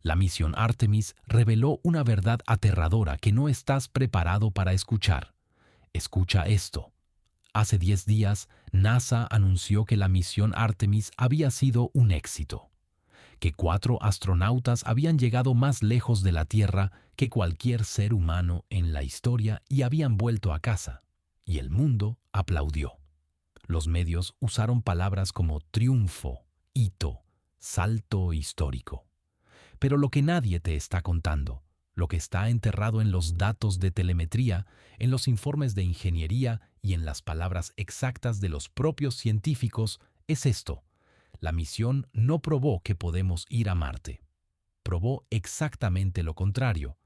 La misión Artemis reveló una verdad aterradora que no estás preparado para escuchar. Escucha esto. Hace 10 días, NASA anunció que la misión Artemis había sido un éxito, que 4 astronautas habían llegado más lejos de la Tierra que cualquier ser humano en la historia y habían vuelto a casa. Y el mundo aplaudió. Los medios usaron palabras como triunfo, hito, salto histórico. Pero lo que nadie te está contando, lo que está enterrado en los datos de telemetría, en los informes de ingeniería y en las palabras exactas de los propios científicos, es esto. La misión no probó que podemos ir a Marte. Probó exactamente lo contrario.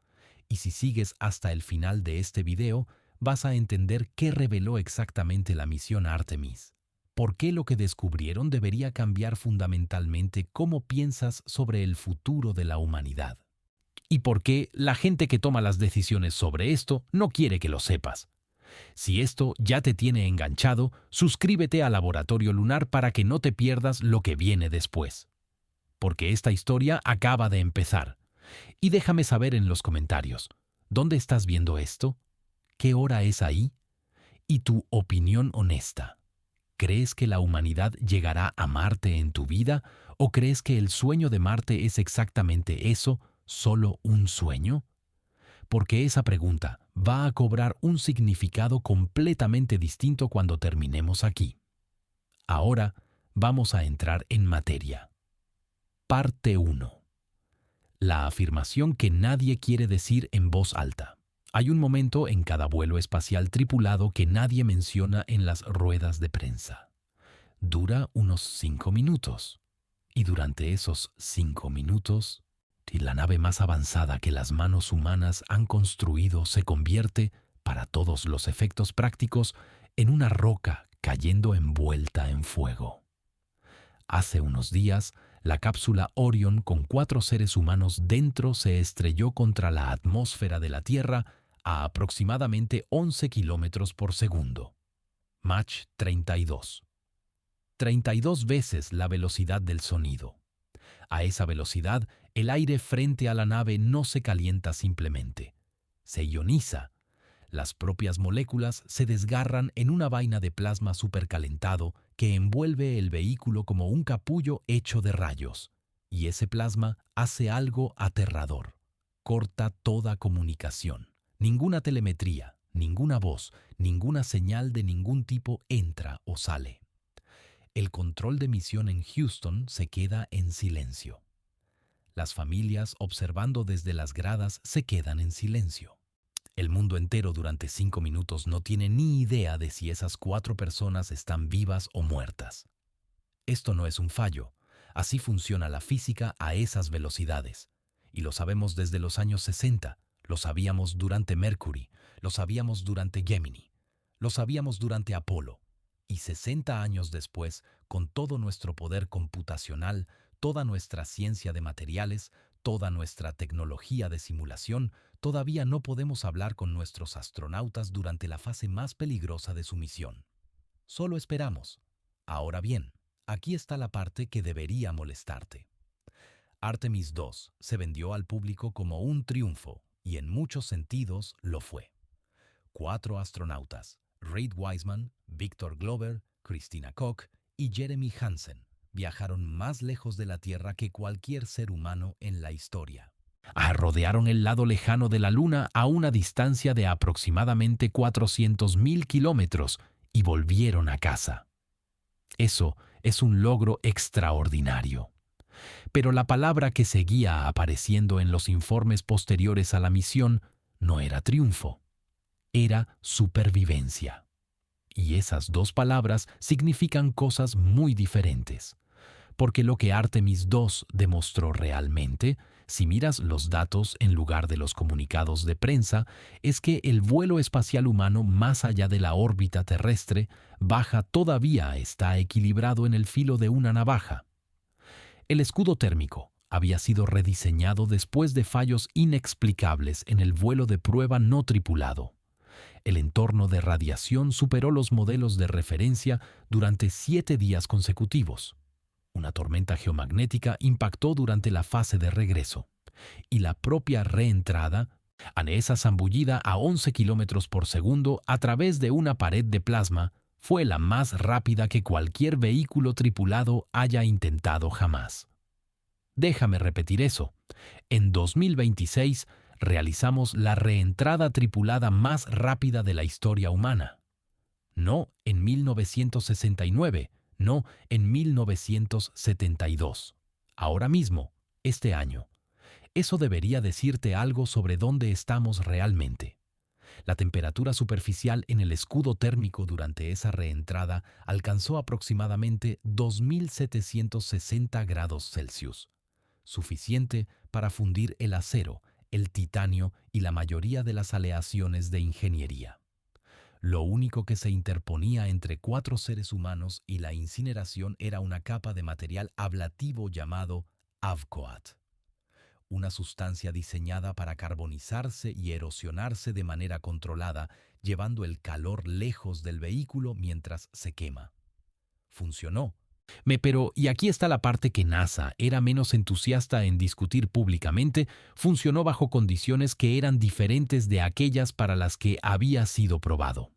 Y si sigues hasta el final de este video, vas a entender qué reveló exactamente la misión Artemis. ¿Por qué lo que descubrieron debería cambiar fundamentalmente cómo piensas sobre el futuro de la humanidad? ¿Y por qué la gente que toma las decisiones sobre esto no quiere que lo sepas? Si esto ya te tiene enganchado, suscríbete a Laboratorio Lunar para que no te pierdas lo que viene después. Porque esta historia acaba de empezar. Y déjame saber en los comentarios, ¿dónde estás viendo esto? ¿Qué hora es ahí? Y tu opinión honesta. ¿Crees que la humanidad llegará a Marte en tu vida o crees que el sueño de Marte es exactamente eso, solo un sueño? Porque esa pregunta va a cobrar un significado completamente distinto cuando terminemos aquí. Ahora vamos a entrar en materia. Parte 1. La afirmación que nadie quiere decir en voz alta. Hay un momento en cada vuelo espacial tripulado que nadie menciona en las ruedas de prensa. Dura unos 5 minutos. Y durante esos 5 minutos, la nave más avanzada que las manos humanas han construido se convierte, para todos los efectos prácticos, en una roca cayendo envuelta en fuego. Hace unos días, la cápsula Orion con 4 seres humanos dentro se estrelló contra la atmósfera de la Tierra a aproximadamente 11 kilómetros por segundo. Mach 32. 32 veces la velocidad del sonido. A esa velocidad, el aire frente a la nave no se calienta simplemente. Se ioniza. Las propias moléculas se desgarran en una vaina de plasma supercalentado que envuelve el vehículo como un capullo hecho de rayos. Y ese plasma hace algo aterrador. Corta toda comunicación. Ninguna telemetría, ninguna voz, ninguna señal de ningún tipo entra o sale. El control de misión en Houston se queda en silencio. Las familias, observando desde las gradas, se quedan en silencio. El mundo entero durante 5 minutos no tiene ni idea de si esas 4 personas están vivas o muertas. Esto no es un fallo. Así funciona la física a esas velocidades. Y lo sabemos desde los años 60. Lo sabíamos durante Mercury. Lo sabíamos durante Gemini. Lo sabíamos durante Apolo. Y 60 años después, con todo nuestro poder computacional, toda nuestra ciencia de materiales, toda nuestra tecnología de simulación, todavía no podemos hablar con nuestros astronautas durante la fase más peligrosa de su misión. Solo esperamos. Ahora bien, aquí está la parte que debería molestarte. Artemis II se vendió al público como un triunfo, y en muchos sentidos lo fue. 4 astronautas, Reid Wiseman, Victor Glover, Christina Koch y Jeremy Hansen, viajaron más lejos de la Tierra que cualquier ser humano en la historia. Rodearon el lado lejano de la Luna a una distancia de aproximadamente 400.000 kilómetros y volvieron a casa. Eso es un logro extraordinario. Pero la palabra que seguía apareciendo en los informes posteriores a la misión no era triunfo, era supervivencia. Y esas 2 palabras significan cosas muy diferentes. Porque lo que Artemis II demostró realmente, si miras los datos en lugar de los comunicados de prensa, es que el vuelo espacial humano más allá de la órbita terrestre baja todavía está equilibrado en el filo de una navaja. El escudo térmico había sido rediseñado después de fallos inexplicables en el vuelo de prueba no tripulado. El entorno de radiación superó los modelos de referencia durante 7 días consecutivos. Una tormenta geomagnética impactó durante la fase de regreso. Y la propia reentrada, esa zambullida a 11 kilómetros por segundo a través de una pared de plasma, fue la más rápida que cualquier vehículo tripulado haya intentado jamás. Déjame repetir eso. En 2026 realizamos la reentrada tripulada más rápida de la historia humana. No en 1969, no en 1972. Ahora mismo, este año. Eso debería decirte algo sobre dónde estamos realmente. La temperatura superficial en el escudo térmico durante esa reentrada alcanzó aproximadamente 2760 grados Celsius, suficiente para fundir el acero, el titanio y la mayoría de las aleaciones de ingeniería. Lo único que se interponía entre 4 seres humanos y la incineración era una capa de material ablativo llamado Avcoat, una sustancia diseñada para carbonizarse y erosionarse de manera controlada, llevando el calor lejos del vehículo mientras se quema. Funcionó. Pero, y aquí está la parte que NASA era menos entusiasta en discutir públicamente, funcionó bajo condiciones que eran diferentes de aquellas para las que había sido probado.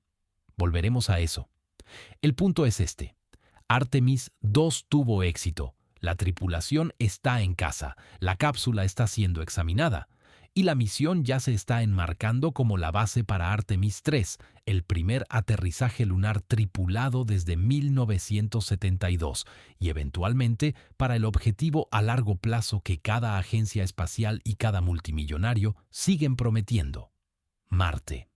Volveremos a eso. El punto es este. Artemis II tuvo éxito. La tripulación está en casa, la cápsula está siendo examinada y la misión ya se está enmarcando como la base para Artemis III, el primer aterrizaje lunar tripulado desde 1972 y eventualmente para el objetivo a largo plazo que cada agencia espacial y cada multimillonario siguen prometiendo: Marte.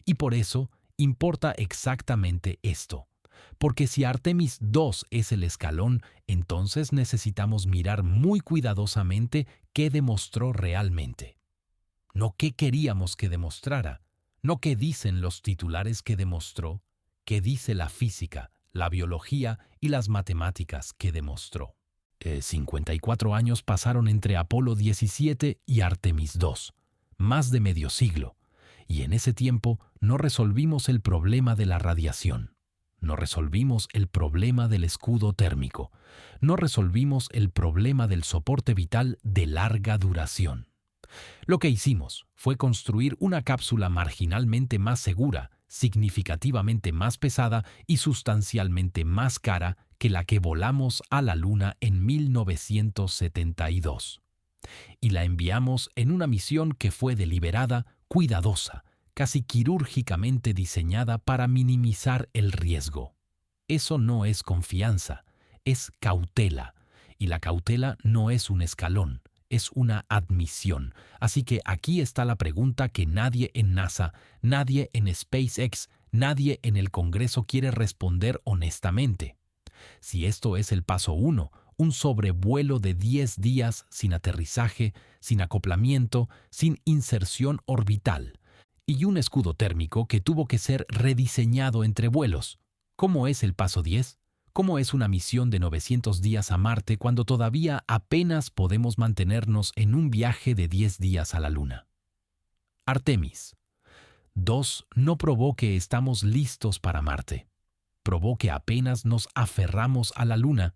Y por eso importa exactamente esto. Porque si Artemis II es el escalón, entonces necesitamos mirar muy cuidadosamente qué demostró realmente. No qué queríamos que demostrara, no qué dicen los titulares que demostró, qué dice la física, la biología y las matemáticas que demostró. 54 años pasaron entre Apolo 17 y Artemis II, más de medio siglo, y en ese tiempo no resolvimos el problema de la radiación. No resolvimos el problema del escudo térmico. No resolvimos el problema del soporte vital de larga duración. Lo que hicimos fue construir una cápsula marginalmente más segura, significativamente más pesada y sustancialmente más cara que la que volamos a la Luna en 1972. Y la enviamos en una misión que fue deliberada, cuidadosa, casi quirúrgicamente diseñada para minimizar el riesgo. Eso no es confianza, es cautela. Y la cautela no es un escalón, es una admisión. Así que aquí está la pregunta que nadie en NASA, nadie en SpaceX, nadie en el Congreso quiere responder honestamente. Si esto es el paso 1, un sobrevuelo de 10 días sin aterrizaje, sin acoplamiento, sin inserción orbital, y un escudo térmico que tuvo que ser rediseñado entre vuelos. ¿Cómo es el paso 10? ¿Cómo es una misión de 900 días a Marte cuando todavía apenas podemos mantenernos en un viaje de 10 días a la Luna? Artemis II no probó que estamos listos para Marte. Probó que apenas nos aferramos a la Luna.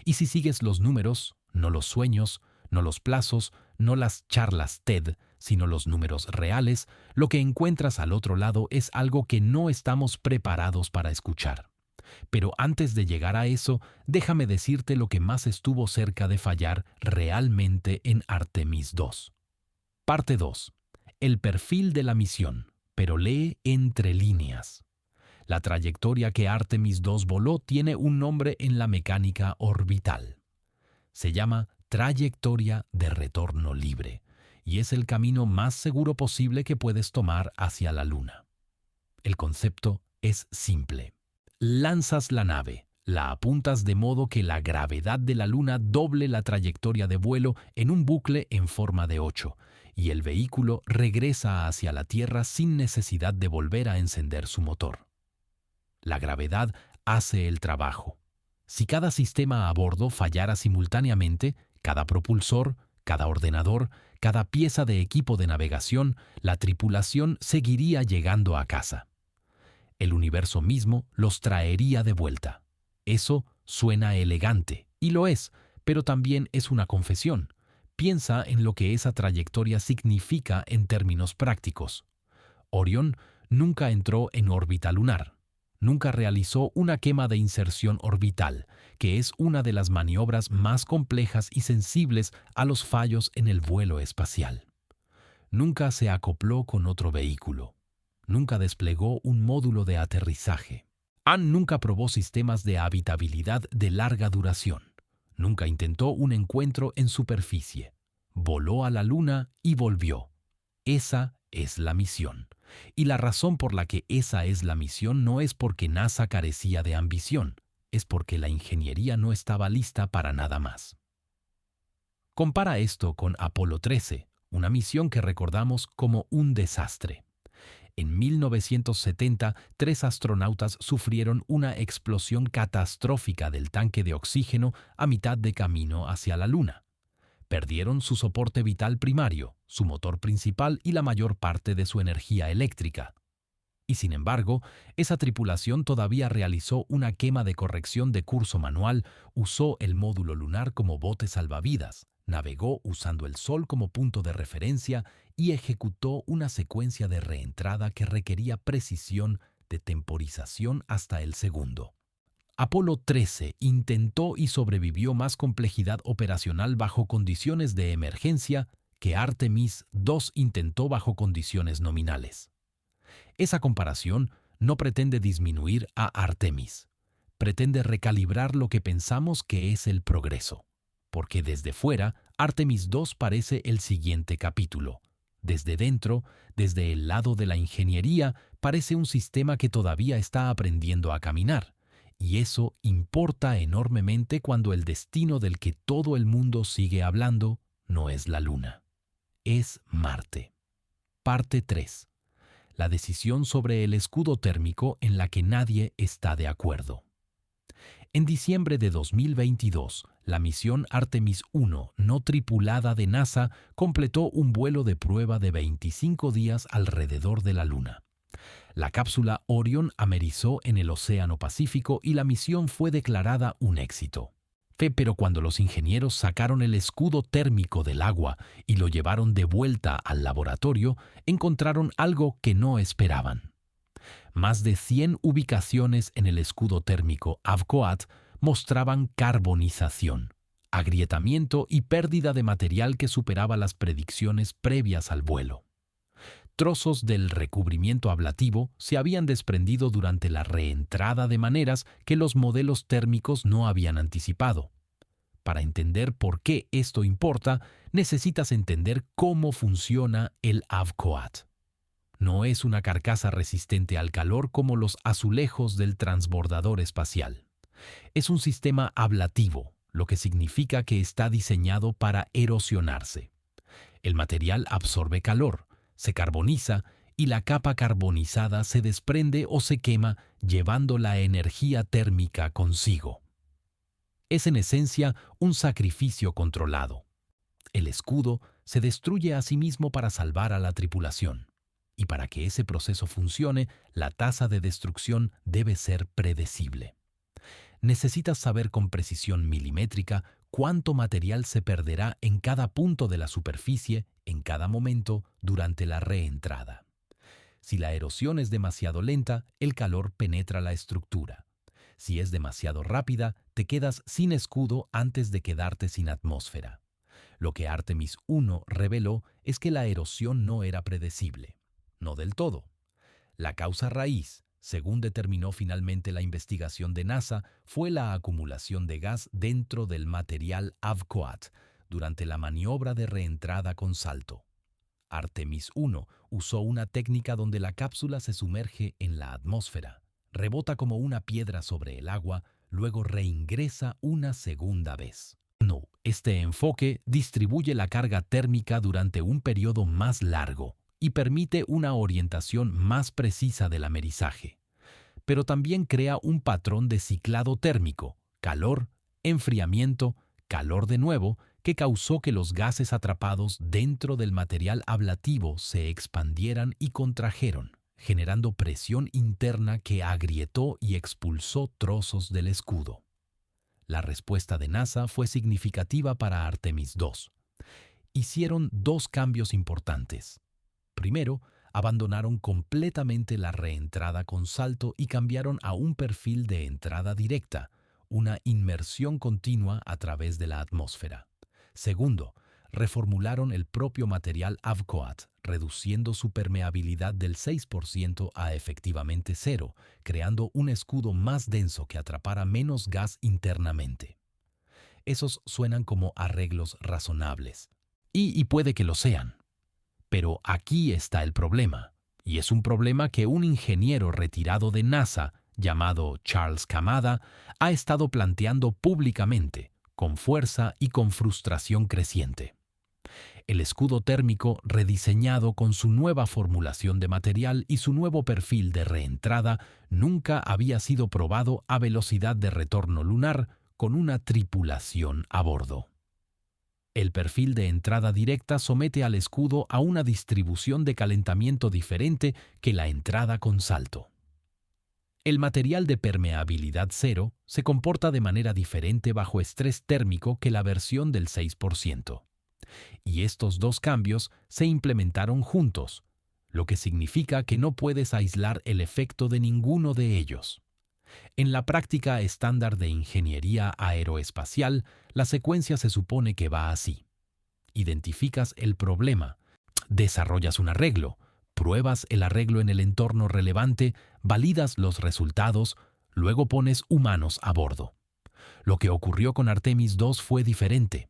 Y si sigues los números, no los sueños, no los plazos, no las charlas TED, sino los números reales, lo que encuentras al otro lado es algo que no estamos preparados para escuchar. Pero antes de llegar a eso, déjame decirte lo que más estuvo cerca de fallar realmente en Artemis II. Parte 2. El perfil de la misión, pero lee entre líneas. La trayectoria que Artemis II voló tiene un nombre en la mecánica orbital. Se llama trayectoria de retorno libre, y es el camino más seguro posible que puedes tomar hacia la Luna. El concepto es simple. Lanzas la nave, la apuntas de modo que la gravedad de la Luna doble la trayectoria de vuelo en un bucle en forma de 8, y el vehículo regresa hacia la Tierra sin necesidad de volver a encender su motor. La gravedad hace el trabajo. Si cada sistema a bordo fallara simultáneamente, cada propulsor, cada ordenador, cada pieza de equipo de navegación, la tripulación seguiría llegando a casa. El universo mismo los traería de vuelta. Eso suena elegante, y lo es, pero también es una confesión. Piensa en lo que esa trayectoria significa en términos prácticos. Orión nunca entró en órbita lunar. Nunca realizó una quema de inserción orbital, que es una de las maniobras más complejas y sensibles a los fallos en el vuelo espacial. Nunca se acopló con otro vehículo. Nunca desplegó un módulo de aterrizaje. Ann nunca probó sistemas de habitabilidad de larga duración. Nunca intentó un encuentro en superficie. Voló a la Luna y volvió. Esa es la misión. Y la razón por la que esa es la misión no es porque NASA carecía de ambición, es porque la ingeniería no estaba lista para nada más. Compara esto con Apolo 13, una misión que recordamos como un desastre. En 1970, 3 astronautas sufrieron una explosión catastrófica del tanque de oxígeno a mitad de camino hacia la Luna. Perdieron su soporte vital primario, su motor principal y la mayor parte de su energía eléctrica. Y sin embargo, esa tripulación todavía realizó una quema de corrección de curso manual, usó el módulo lunar como bote salvavidas, navegó usando el Sol como punto de referencia y ejecutó una secuencia de reentrada que requería precisión de temporización hasta el segundo. Apolo 13 intentó y sobrevivió más complejidad operacional bajo condiciones de emergencia que Artemis II intentó bajo condiciones nominales. Esa comparación no pretende disminuir a Artemis, pretende recalibrar lo que pensamos que es el progreso, porque desde fuera, Artemis II parece el siguiente capítulo. Desde dentro, desde el lado de la ingeniería, parece un sistema que todavía está aprendiendo a caminar. Y eso importa enormemente cuando el destino del que todo el mundo sigue hablando no es la Luna, es Marte. Parte 3. La decisión sobre el escudo térmico en la que nadie está de acuerdo. En diciembre de 2022, la misión Artemis 1 no tripulada de NASA completó un vuelo de prueba de 25 días alrededor de la Luna. La cápsula Orion amerizó en el Océano Pacífico y la misión fue declarada un éxito. Pero cuando los ingenieros sacaron el escudo térmico del agua y lo llevaron de vuelta al laboratorio, encontraron algo que no esperaban. Más de 100 ubicaciones en el escudo térmico AVCOAT mostraban carbonización, agrietamiento y pérdida de material que superaba las predicciones previas al vuelo. Trozos del recubrimiento ablativo se habían desprendido durante la reentrada de maneras que los modelos térmicos no habían anticipado. Para entender por qué esto importa, necesitas entender cómo funciona el AVCOAT. No es una carcasa resistente al calor como los azulejos del transbordador espacial. Es un sistema ablativo, lo que significa que está diseñado para erosionarse. El material absorbe calor, se carboniza y la capa carbonizada se desprende o se quema llevando la energía térmica consigo. Es en esencia un sacrificio controlado. El escudo se destruye a sí mismo para salvar a la tripulación. Y para que ese proceso funcione, la tasa de destrucción debe ser predecible. Necesitas saber con precisión milimétrica cuánto material se perderá en cada punto de la superficie, en cada momento, durante la reentrada. Si la erosión es demasiado lenta, el calor penetra la estructura. Si es demasiado rápida, te quedas sin escudo antes de quedarte sin atmósfera. Lo que Artemis 1 reveló es que la erosión no era predecible. No del todo. La causa raíz, según determinó finalmente la investigación de NASA, fue la acumulación de gas dentro del material AVCOAT durante la maniobra de reentrada con salto. Artemis 1 usó una técnica donde la cápsula se sumerge en la atmósfera, rebota como una piedra sobre el agua, luego reingresa una segunda vez. Este enfoque distribuye la carga térmica durante un periodo más largo y permite una orientación más precisa del amerizaje. Pero también crea un patrón de ciclado térmico, calor, enfriamiento, calor de nuevo, que causó que los gases atrapados dentro del material ablativo se expandieran y contrajeron, generando presión interna que agrietó y expulsó trozos del escudo. La respuesta de NASA fue significativa para Artemis II. hicieron dos cambios importantes. Primero, abandonaron completamente la reentrada con salto y cambiaron a un perfil de entrada directa, una inmersión continua a través de la atmósfera. Segundo, reformularon el propio material Avcoat, reduciendo su permeabilidad del 6% a efectivamente cero, creando un escudo más denso que atrapara menos gas internamente. Esos suenan como arreglos razonables. Y puede que lo sean. Pero aquí está el problema, y es un problema que un ingeniero retirado de NASA, llamado Charles Kamada, ha estado planteando públicamente, con fuerza y con frustración creciente. El escudo térmico, rediseñado con su nueva formulación de material y su nuevo perfil de reentrada, nunca había sido probado a velocidad de retorno lunar con una tripulación a bordo. El perfil de entrada directa somete al escudo a una distribución de calentamiento diferente que la entrada con salto. El material de permeabilidad cero se comporta de manera diferente bajo estrés térmico que la versión del 6%. Y estos dos cambios se implementaron juntos, lo que significa que no puedes aislar el efecto de ninguno de ellos. En la práctica estándar de ingeniería aeroespacial, la secuencia se supone que va así. Identificas el problema, desarrollas un arreglo, pruebas el arreglo en el entorno relevante, validas los resultados, luego pones humanos a bordo. Lo que ocurrió con Artemis II fue diferente.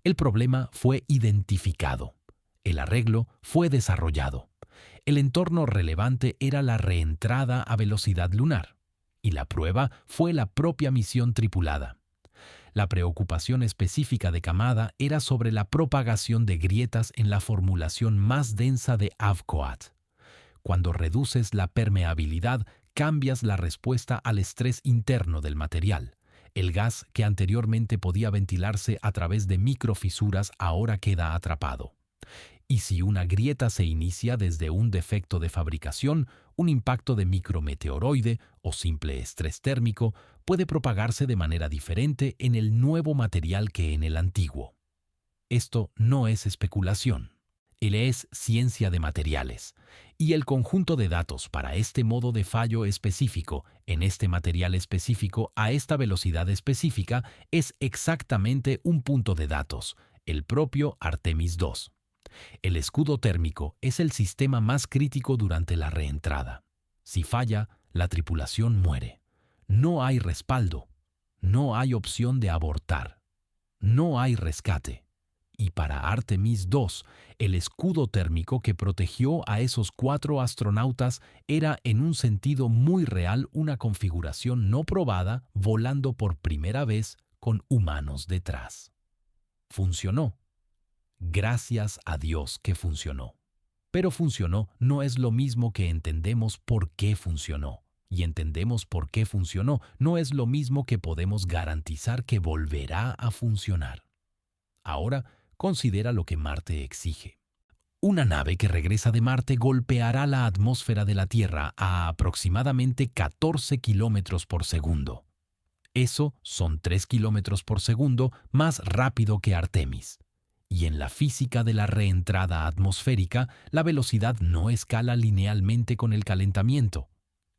El problema fue identificado. El arreglo fue desarrollado. El entorno relevante era la reentrada a velocidad lunar. Y la prueba fue la propia misión tripulada. La preocupación específica de Kamada era sobre la propagación de grietas en la formulación más densa de Avcoat. Cuando reduces la permeabilidad, cambias la respuesta al estrés interno del material. El gas que anteriormente podía ventilarse a través de microfisuras ahora queda atrapado. Y si una grieta se inicia desde un defecto de fabricación, un impacto de micrometeoroide o simple estrés térmico puede propagarse de manera diferente en el nuevo material que en el antiguo. Esto no es especulación. Él es ciencia de materiales, y el conjunto de datos para este modo de fallo específico, en este material específico, a esta velocidad específica, es exactamente un punto de datos, el propio Artemis II. El escudo térmico es el sistema más crítico durante la reentrada. Si falla, la tripulación muere. No hay respaldo. No hay opción de abortar. No hay rescate. Y para Artemis II, el escudo térmico que protegió a esos 4 astronautas era en un sentido muy real una configuración no probada volando por primera vez con humanos detrás. Funcionó. Gracias a Dios que funcionó. Pero funcionó no es lo mismo que entendemos por qué funcionó. Y entendemos por qué funcionó no es lo mismo que podemos garantizar que volverá a funcionar. Ahora, considera lo que Marte exige. Una nave que regresa de Marte golpeará la atmósfera de la Tierra a aproximadamente 14 kilómetros por segundo. Eso son 3 kilómetros por segundo más rápido que Artemis. Y en la física de la reentrada atmosférica, la velocidad no escala linealmente con el calentamiento.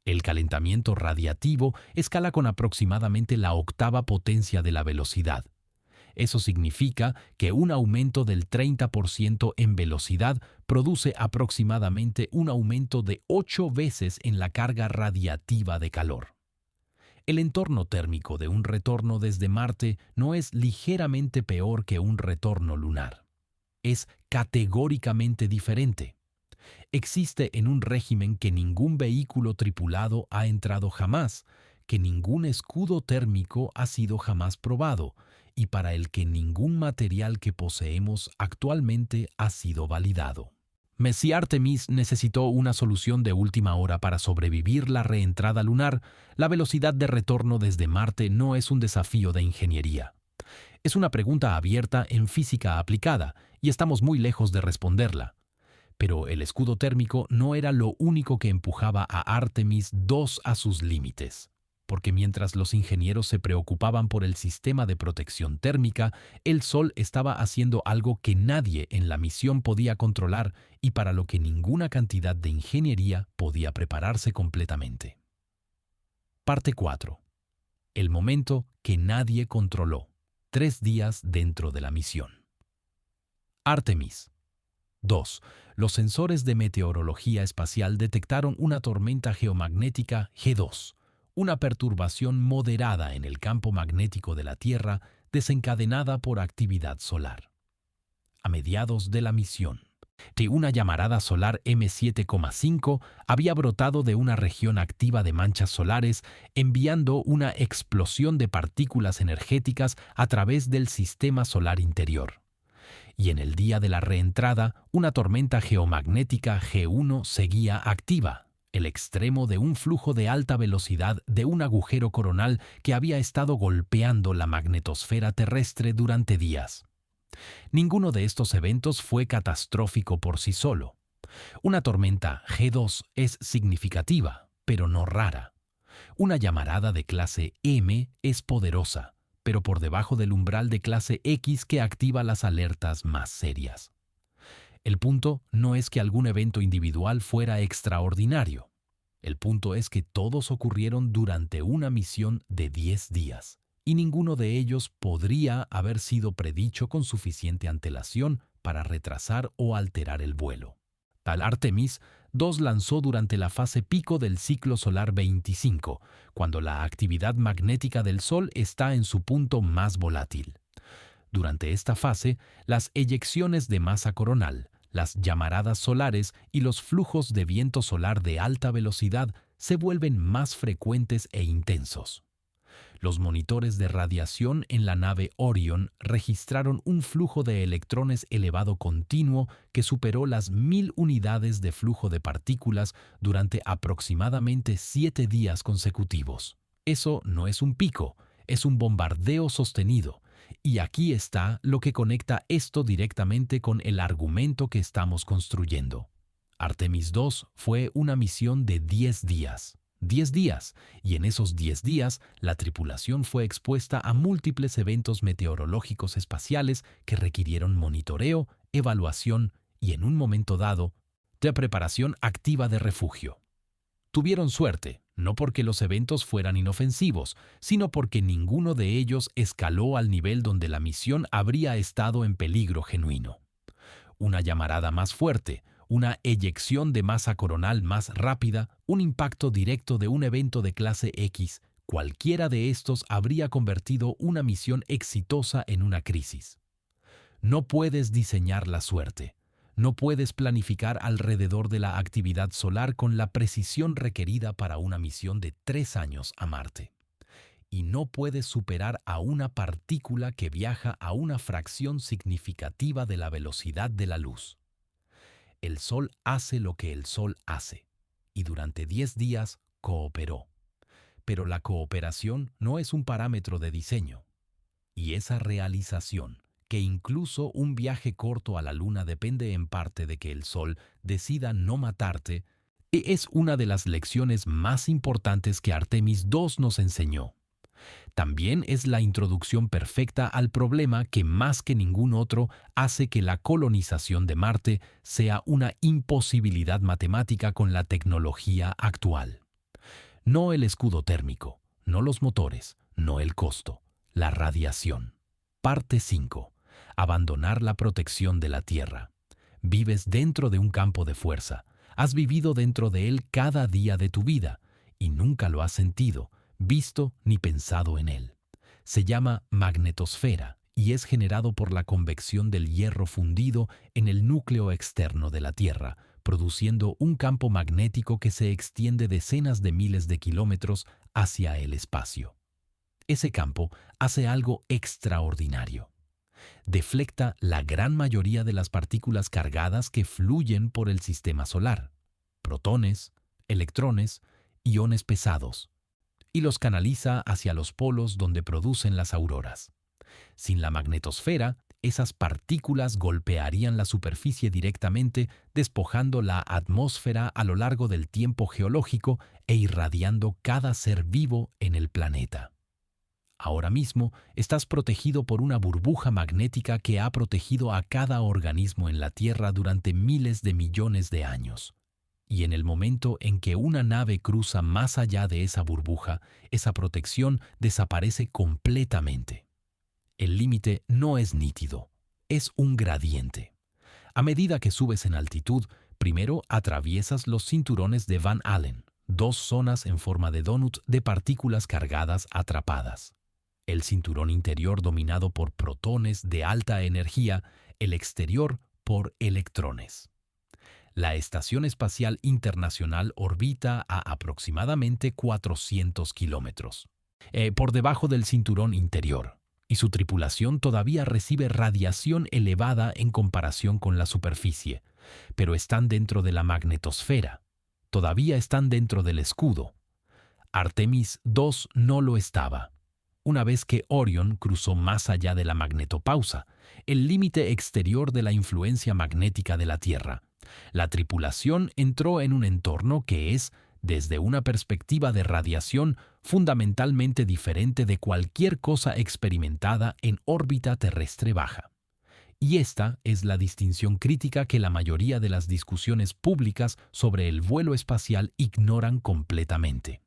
El calentamiento radiativo escala con aproximadamente la octava potencia de la velocidad. Eso significa que un aumento del 30% en velocidad produce aproximadamente un aumento de 8 veces en la carga radiativa de calor. El entorno térmico de un retorno desde Marte no es ligeramente peor que un retorno lunar. Es categóricamente diferente. Existe en un régimen que ningún vehículo tripulado ha entrado jamás, que ningún escudo térmico ha sido jamás probado y para el que ningún material que poseemos actualmente ha sido validado. Si Artemis necesitó una solución de última hora para sobrevivir la reentrada lunar, la velocidad de retorno desde Marte no es un desafío de ingeniería. Es una pregunta abierta en física aplicada y estamos muy lejos de responderla. Pero el escudo térmico no era lo único que empujaba a Artemis II a sus límites. porque mientras los ingenieros se preocupaban por el sistema de protección térmica, el Sol estaba haciendo algo que nadie en la misión podía controlar y para lo que ninguna cantidad de ingeniería podía prepararse completamente. Parte 4. El momento que nadie controló. 3 días dentro de la misión. Artemis. 2. Los sensores de meteorología espacial detectaron una tormenta geomagnética G2, una perturbación moderada en el campo magnético de la Tierra desencadenada por actividad solar. A mediados de la misión, una llamarada solar M7,5 había brotado de una región activa de manchas solares, enviando una explosión de partículas energéticas a través del sistema solar interior. Y en el día de la reentrada, una tormenta geomagnética G1 seguía activa, el extremo de un flujo de alta velocidad de un agujero coronal que había estado golpeando la magnetosfera terrestre durante días. Ninguno de estos eventos fue catastrófico por sí solo. Una tormenta G2 es significativa, pero no rara. Una llamarada de clase M es poderosa, pero por debajo del umbral de clase X que activa las alertas más serias. El punto no es que algún evento individual fuera extraordinario. El punto es que todos ocurrieron durante una misión de 10 días, y ninguno de ellos podría haber sido predicho con suficiente antelación para retrasar o alterar el vuelo. Tal Artemis II lanzó durante la fase pico del ciclo solar 25, cuando la actividad magnética del Sol está en su punto más volátil. Durante esta fase, las eyecciones de masa coronal, las llamaradas solares y los flujos de viento solar de alta velocidad se vuelven más frecuentes e intensos. Los monitores de radiación en la nave Orion registraron un flujo de electrones elevado continuo que superó las 1000 unidades de flujo de partículas durante aproximadamente 7 días consecutivos. Eso no es un pico, es un bombardeo sostenido. Y aquí está lo que conecta esto directamente con el argumento que estamos construyendo. Artemis II fue una misión de 10 días. 10 días, y en esos 10 días la tripulación fue expuesta a múltiples eventos meteorológicos espaciales que requirieron monitoreo, evaluación y, en un momento dado, de preparación activa de refugio. Tuvieron suerte, no porque los eventos fueran inofensivos, sino porque ninguno de ellos escaló al nivel donde la misión habría estado en peligro genuino. Una llamarada más fuerte, una eyección de masa coronal más rápida, un impacto directo de un evento de clase X, cualquiera de estos habría convertido una misión exitosa en una crisis. No puedes diseñar la suerte. No puedes planificar alrededor de la actividad solar con la precisión requerida para una misión de 3 años a Marte. Y no puedes superar a una partícula que viaja a una fracción significativa de la velocidad de la luz. El Sol hace lo que el Sol hace, y durante 10 días cooperó. Pero la cooperación no es un parámetro de diseño. Y esa realización, que incluso un viaje corto a la Luna depende en parte de que el Sol decida no matarte, es una de las lecciones más importantes que Artemis II nos enseñó. También es la introducción perfecta al problema que más que ningún otro hace que la colonización de Marte sea una imposibilidad matemática con la tecnología actual. No el escudo térmico, no los motores, no el costo, la radiación. Parte 5. Abandonar la protección de la Tierra. Vives dentro de un campo de fuerza. Has vivido dentro de él cada día de tu vida y nunca lo has sentido, visto ni pensado en él. Se llama magnetosfera y es generado por la convección del hierro fundido en el núcleo externo de la Tierra, produciendo un campo magnético que se extiende decenas de miles de kilómetros hacia el espacio. Ese campo hace algo extraordinario. Deflecta la gran mayoría de las partículas cargadas que fluyen por el sistema solar, protones, electrones, iones pesados, y los canaliza hacia los polos donde producen las auroras. Sin la magnetosfera, Esas partículas golpearían la superficie directamente, despojando la atmósfera a lo largo del tiempo geológico e irradiando cada ser vivo en el planeta. Ahora mismo estás protegido por una burbuja magnética que ha protegido a cada organismo en la Tierra durante miles de millones de años. Y en el momento en que una nave cruza más allá de esa burbuja, esa protección desaparece completamente. El límite no es nítido, es un gradiente. A medida que subes en altitud, primero atraviesas los cinturones de Van Allen, dos zonas en forma de donut de partículas cargadas atrapadas. El cinturón interior dominado por protones de alta energía, el exterior por electrones. La Estación Espacial Internacional orbita a aproximadamente 400 kilómetros, por debajo del cinturón interior, y su tripulación todavía recibe radiación elevada en comparación con la superficie, pero están dentro de la magnetosfera, todavía están dentro del escudo. Artemis II no lo estaba. Una vez que Orion cruzó más allá de la magnetopausa, el límite exterior de la influencia magnética de la Tierra, la tripulación entró en un entorno que es, desde una perspectiva de radiación, fundamentalmente diferente de cualquier cosa experimentada en órbita terrestre baja. Y esta es la distinción crítica que la mayoría de las discusiones públicas sobre el vuelo espacial ignoran completamente.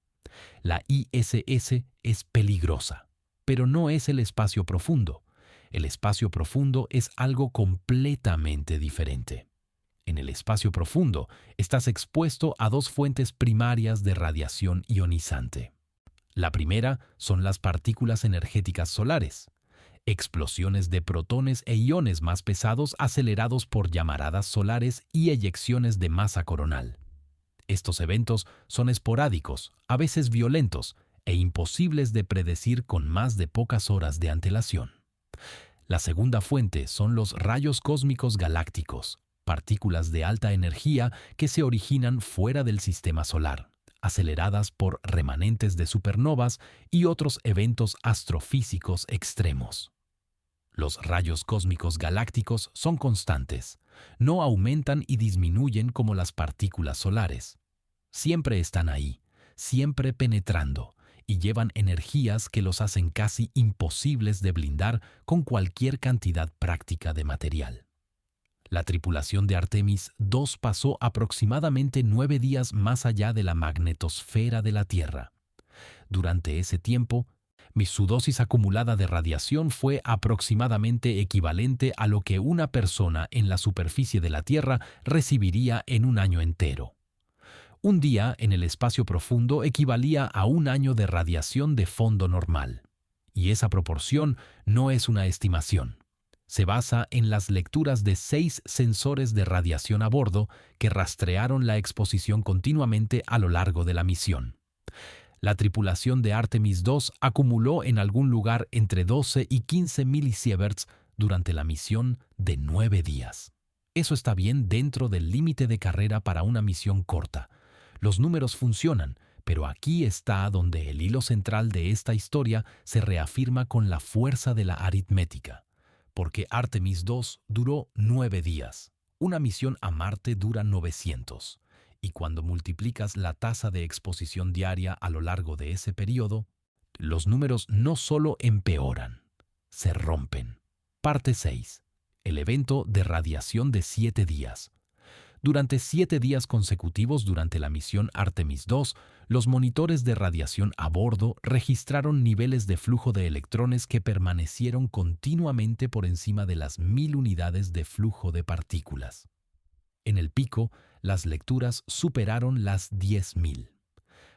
La ISS es peligrosa, pero no es el espacio profundo. El espacio profundo es algo completamente diferente. En el espacio profundo estás expuesto a dos fuentes primarias de radiación ionizante. La primera son las partículas energéticas solares, explosiones de protones e iones más pesados acelerados por llamaradas solares y eyecciones de masa coronal. Estos eventos son esporádicos, a veces violentos, e imposibles de predecir con más de pocas horas de antelación. La segunda fuente son los rayos cósmicos galácticos, partículas de alta energía que se originan fuera del sistema solar, aceleradas por remanentes de supernovas y otros eventos astrofísicos extremos. Los rayos cósmicos galácticos son constantes, no aumentan y disminuyen como las partículas solares. Siempre están ahí, siempre penetrando, y llevan energías que los hacen casi imposibles de blindar con cualquier cantidad práctica de material. La tripulación de Artemis II pasó aproximadamente 9 días más allá de la magnetosfera de la Tierra. Durante ese tiempo, su dosis acumulada de radiación fue aproximadamente equivalente a lo que una persona en la superficie de la Tierra recibiría en un año entero. Un día en el espacio profundo equivalía a un año de radiación de fondo normal. Y esa proporción no es una estimación. Se basa en las lecturas de 6 sensores de radiación a bordo que rastrearon la exposición continuamente a lo largo de la misión. La tripulación de Artemis II acumuló en algún lugar entre 12 y 15 milisieverts durante la misión de 9 días. Eso está bien dentro del límite de carrera para una misión corta. Los números funcionan, pero aquí está donde el hilo central de esta historia se reafirma con la fuerza de la aritmética. Porque Artemis II duró 9 días. Una misión a Marte dura 900. Y cuando multiplicas la tasa de exposición diaria a lo largo de ese periodo, los números no solo empeoran, se rompen. Parte 6. El evento de radiación de 7 días. Durante 7 días consecutivos durante la misión Artemis II, los monitores de radiación a bordo registraron niveles de flujo de electrones que permanecieron continuamente por encima de las 1000 unidades de flujo de partículas. En el pico, las lecturas superaron las 10.000.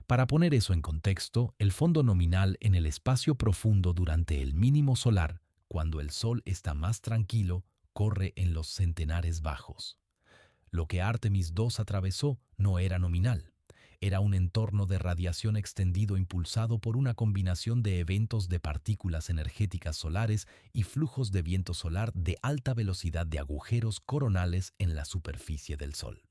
Para poner eso en contexto, el fondo nominal en el espacio profundo durante el mínimo solar, cuando el Sol está más tranquilo, corre en los centenares bajos. Lo que Artemis II atravesó no era nominal. Era un entorno de radiación extendido impulsado por una combinación de eventos de partículas energéticas solares y flujos de viento solar de alta velocidad de agujeros coronales en la superficie del Sol.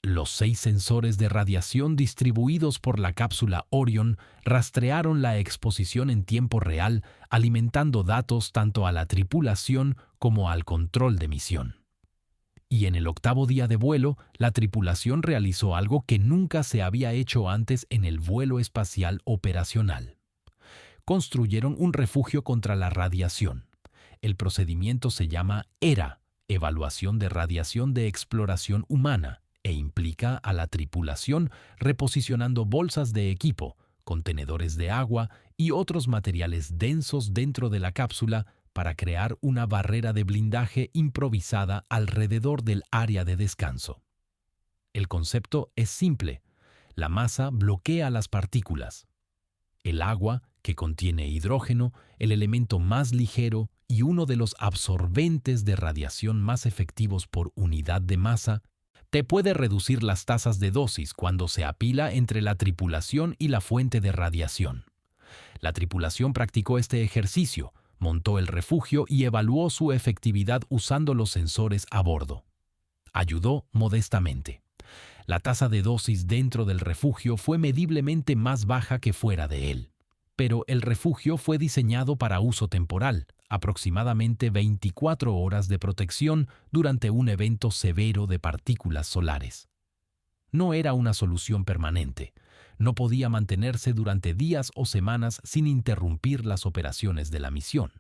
Los 6 sensores de radiación distribuidos por la cápsula Orion rastrearon la exposición en tiempo real, alimentando datos tanto a la tripulación como al control de misión. Y en el 8º día de vuelo, la tripulación realizó algo que nunca se había hecho antes en el vuelo espacial operacional. Construyeron un refugio contra la radiación. El procedimiento se llama ERA, Evaluación de Radiación de Exploración Humana, e implica a la tripulación reposicionando bolsas de equipo, contenedores de agua y otros materiales densos dentro de la cápsula para crear una barrera de blindaje improvisada alrededor del área de descanso. El concepto es simple. La masa bloquea las partículas. El agua, que contiene hidrógeno, el elemento más ligero y uno de los absorbentes de radiación más efectivos por unidad de masa, te puede reducir las tasas de dosis cuando se apila entre la tripulación y la fuente de radiación. La tripulación practicó este ejercicio, montó el refugio y evaluó su efectividad usando los sensores a bordo. Ayudó modestamente. La tasa de dosis dentro del refugio fue mediblemente más baja que fuera de él. Pero el refugio fue diseñado para uso temporal, aproximadamente 24 horas de protección durante un evento severo de partículas solares. No era una solución permanente. No podía mantenerse durante días o semanas sin interrumpir las operaciones de la misión.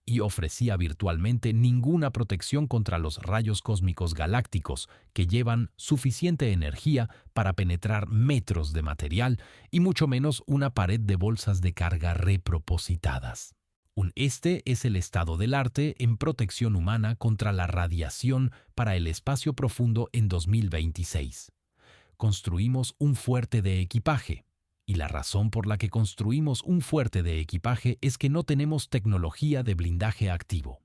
Y ofrecía virtualmente ninguna protección contra los rayos cósmicos galácticos que llevan suficiente energía para penetrar metros de material y mucho menos una pared de bolsas de carga repropositadas. Este es el estado del arte en protección humana contra la radiación para el espacio profundo en 2026. Construimos un fuerte de equipaje. Y la razón por la que construimos un fuerte de equipaje es que no tenemos tecnología de blindaje activo.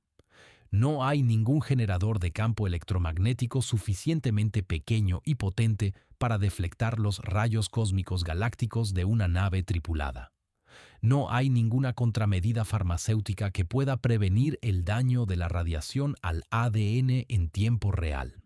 No hay ningún generador de campo electromagnético suficientemente pequeño y potente para deflectar los rayos cósmicos galácticos de una nave tripulada. No hay ninguna contramedida farmacéutica que pueda prevenir el daño de la radiación al ADN en tiempo real.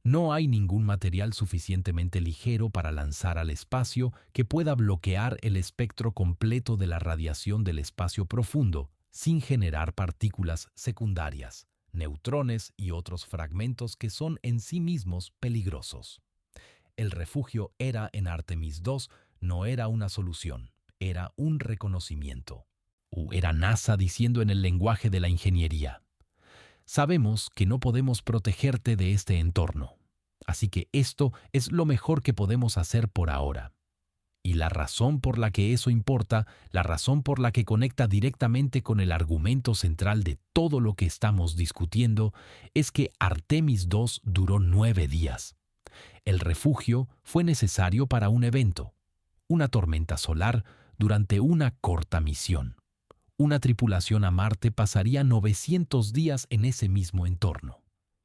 No hay ningún material suficientemente ligero para lanzar al espacio que pueda bloquear el espectro completo de la radiación del espacio profundo sin generar partículas secundarias, neutrones y otros fragmentos que son en sí mismos peligrosos. El refugio ERA en Artemis II no era una solución, era un reconocimiento. Era NASA diciendo en el lenguaje de la ingeniería: sabemos que no podemos protegerte de este entorno, así que esto es lo mejor que podemos hacer por ahora. Y la razón por la que eso importa, la razón por la que conecta directamente con el argumento central de todo lo que estamos discutiendo, es que Artemis II duró 9 días. El refugio fue necesario para un evento, una tormenta solar durante una corta misión. Una tripulación a Marte pasaría 900 días en ese mismo entorno.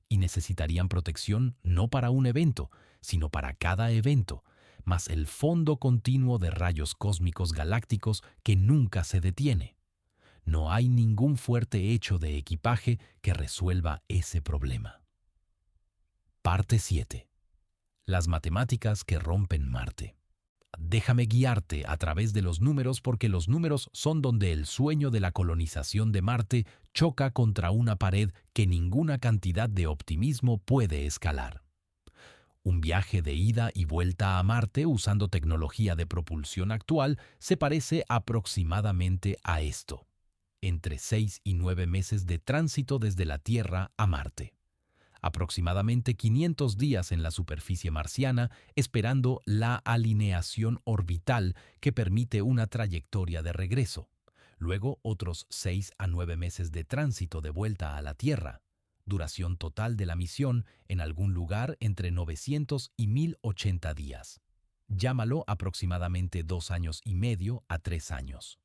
Y necesitarían protección no para un evento, sino para cada evento, más el fondo continuo de rayos cósmicos galácticos que nunca se detiene. No hay ningún fuerte hecho de equipaje que resuelva ese problema. Parte 7. Las matemáticas que rompen Marte. Déjame guiarte a través de los números porque los números son donde el sueño de la colonización de Marte choca contra una pared que ninguna cantidad de optimismo puede escalar. Un viaje de ida y vuelta a Marte usando tecnología de propulsión actual se parece aproximadamente a esto: entre 6 y 9 meses de tránsito desde la Tierra a Marte. Aproximadamente 500 días en la superficie marciana esperando la alineación orbital que permite una trayectoria de regreso. Luego otros 6 a 9 meses de tránsito de vuelta a la Tierra. Duración total de la misión en algún lugar entre 900 y 1080 días. Llámalo aproximadamente 2 años y medio a 3 años.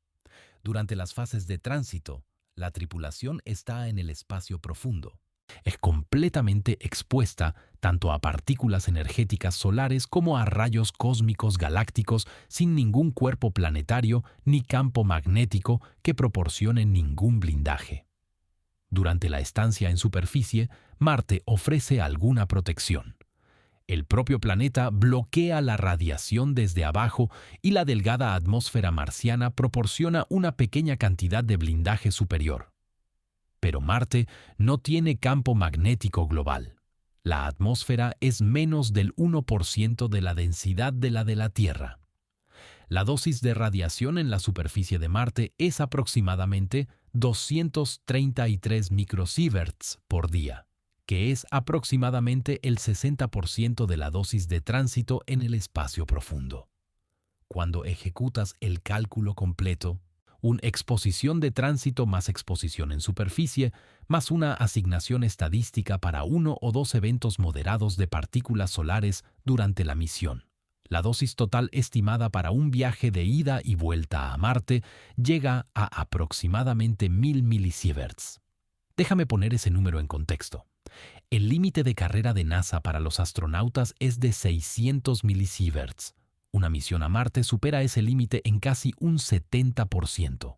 Durante las fases de tránsito, la tripulación está en el espacio profundo. Es completamente expuesta tanto a partículas energéticas solares como a rayos cósmicos galácticos sin ningún cuerpo planetario ni campo magnético que proporcione ningún blindaje. Durante la estancia en superficie, Marte ofrece alguna protección. El propio planeta bloquea la radiación desde abajo y la delgada atmósfera marciana proporciona una pequeña cantidad de blindaje superior. Pero Marte no tiene campo magnético global. La atmósfera es menos del 1% de la densidad de la Tierra. La dosis de radiación en la superficie de Marte es aproximadamente 233 microsieverts por día, que es aproximadamente el 60% de la dosis de tránsito en el espacio profundo. Cuando ejecutas el cálculo completo, una exposición de tránsito más exposición en superficie, más una asignación estadística para 1 o 2 eventos moderados de partículas solares durante la misión. La dosis total estimada para un viaje de ida y vuelta a Marte llega a aproximadamente 1000 milisieverts. Déjame poner ese número en contexto. El límite de carrera de NASA para los astronautas es de 600 milisieverts. Una misión a Marte supera ese límite en casi un 70%.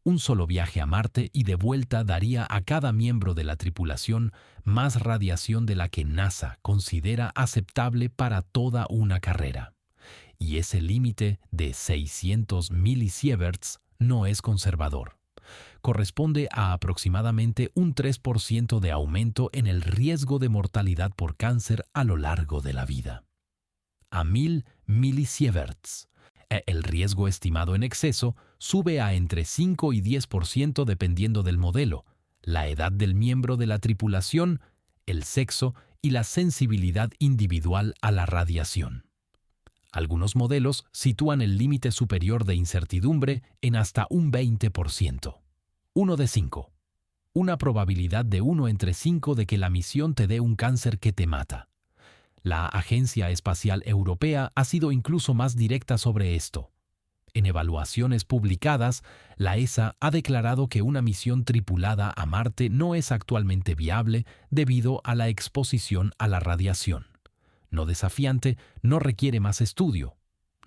Un solo viaje a Marte y de vuelta daría a cada miembro de la tripulación más radiación de la que NASA considera aceptable para toda una carrera. Y ese límite de 600 milisieverts no es conservador. Corresponde a aproximadamente un 3% de aumento en el riesgo de mortalidad por cáncer a lo largo de la vida. A 1000 milisieverts. El riesgo estimado en exceso sube a entre 5 y 10% dependiendo del modelo, la edad del miembro de la tripulación, el sexo y la sensibilidad individual a la radiación. Algunos modelos sitúan el límite superior de incertidumbre en hasta un 20%. 1 de 5. Una probabilidad de 1 entre 5 de que la misión te dé un cáncer que te mata. La Agencia Espacial Europea ha sido incluso más directa sobre esto. En evaluaciones publicadas, la ESA ha declarado que una misión tripulada a Marte no es actualmente viable debido a la exposición a la radiación. No desafiante, no requiere más estudio.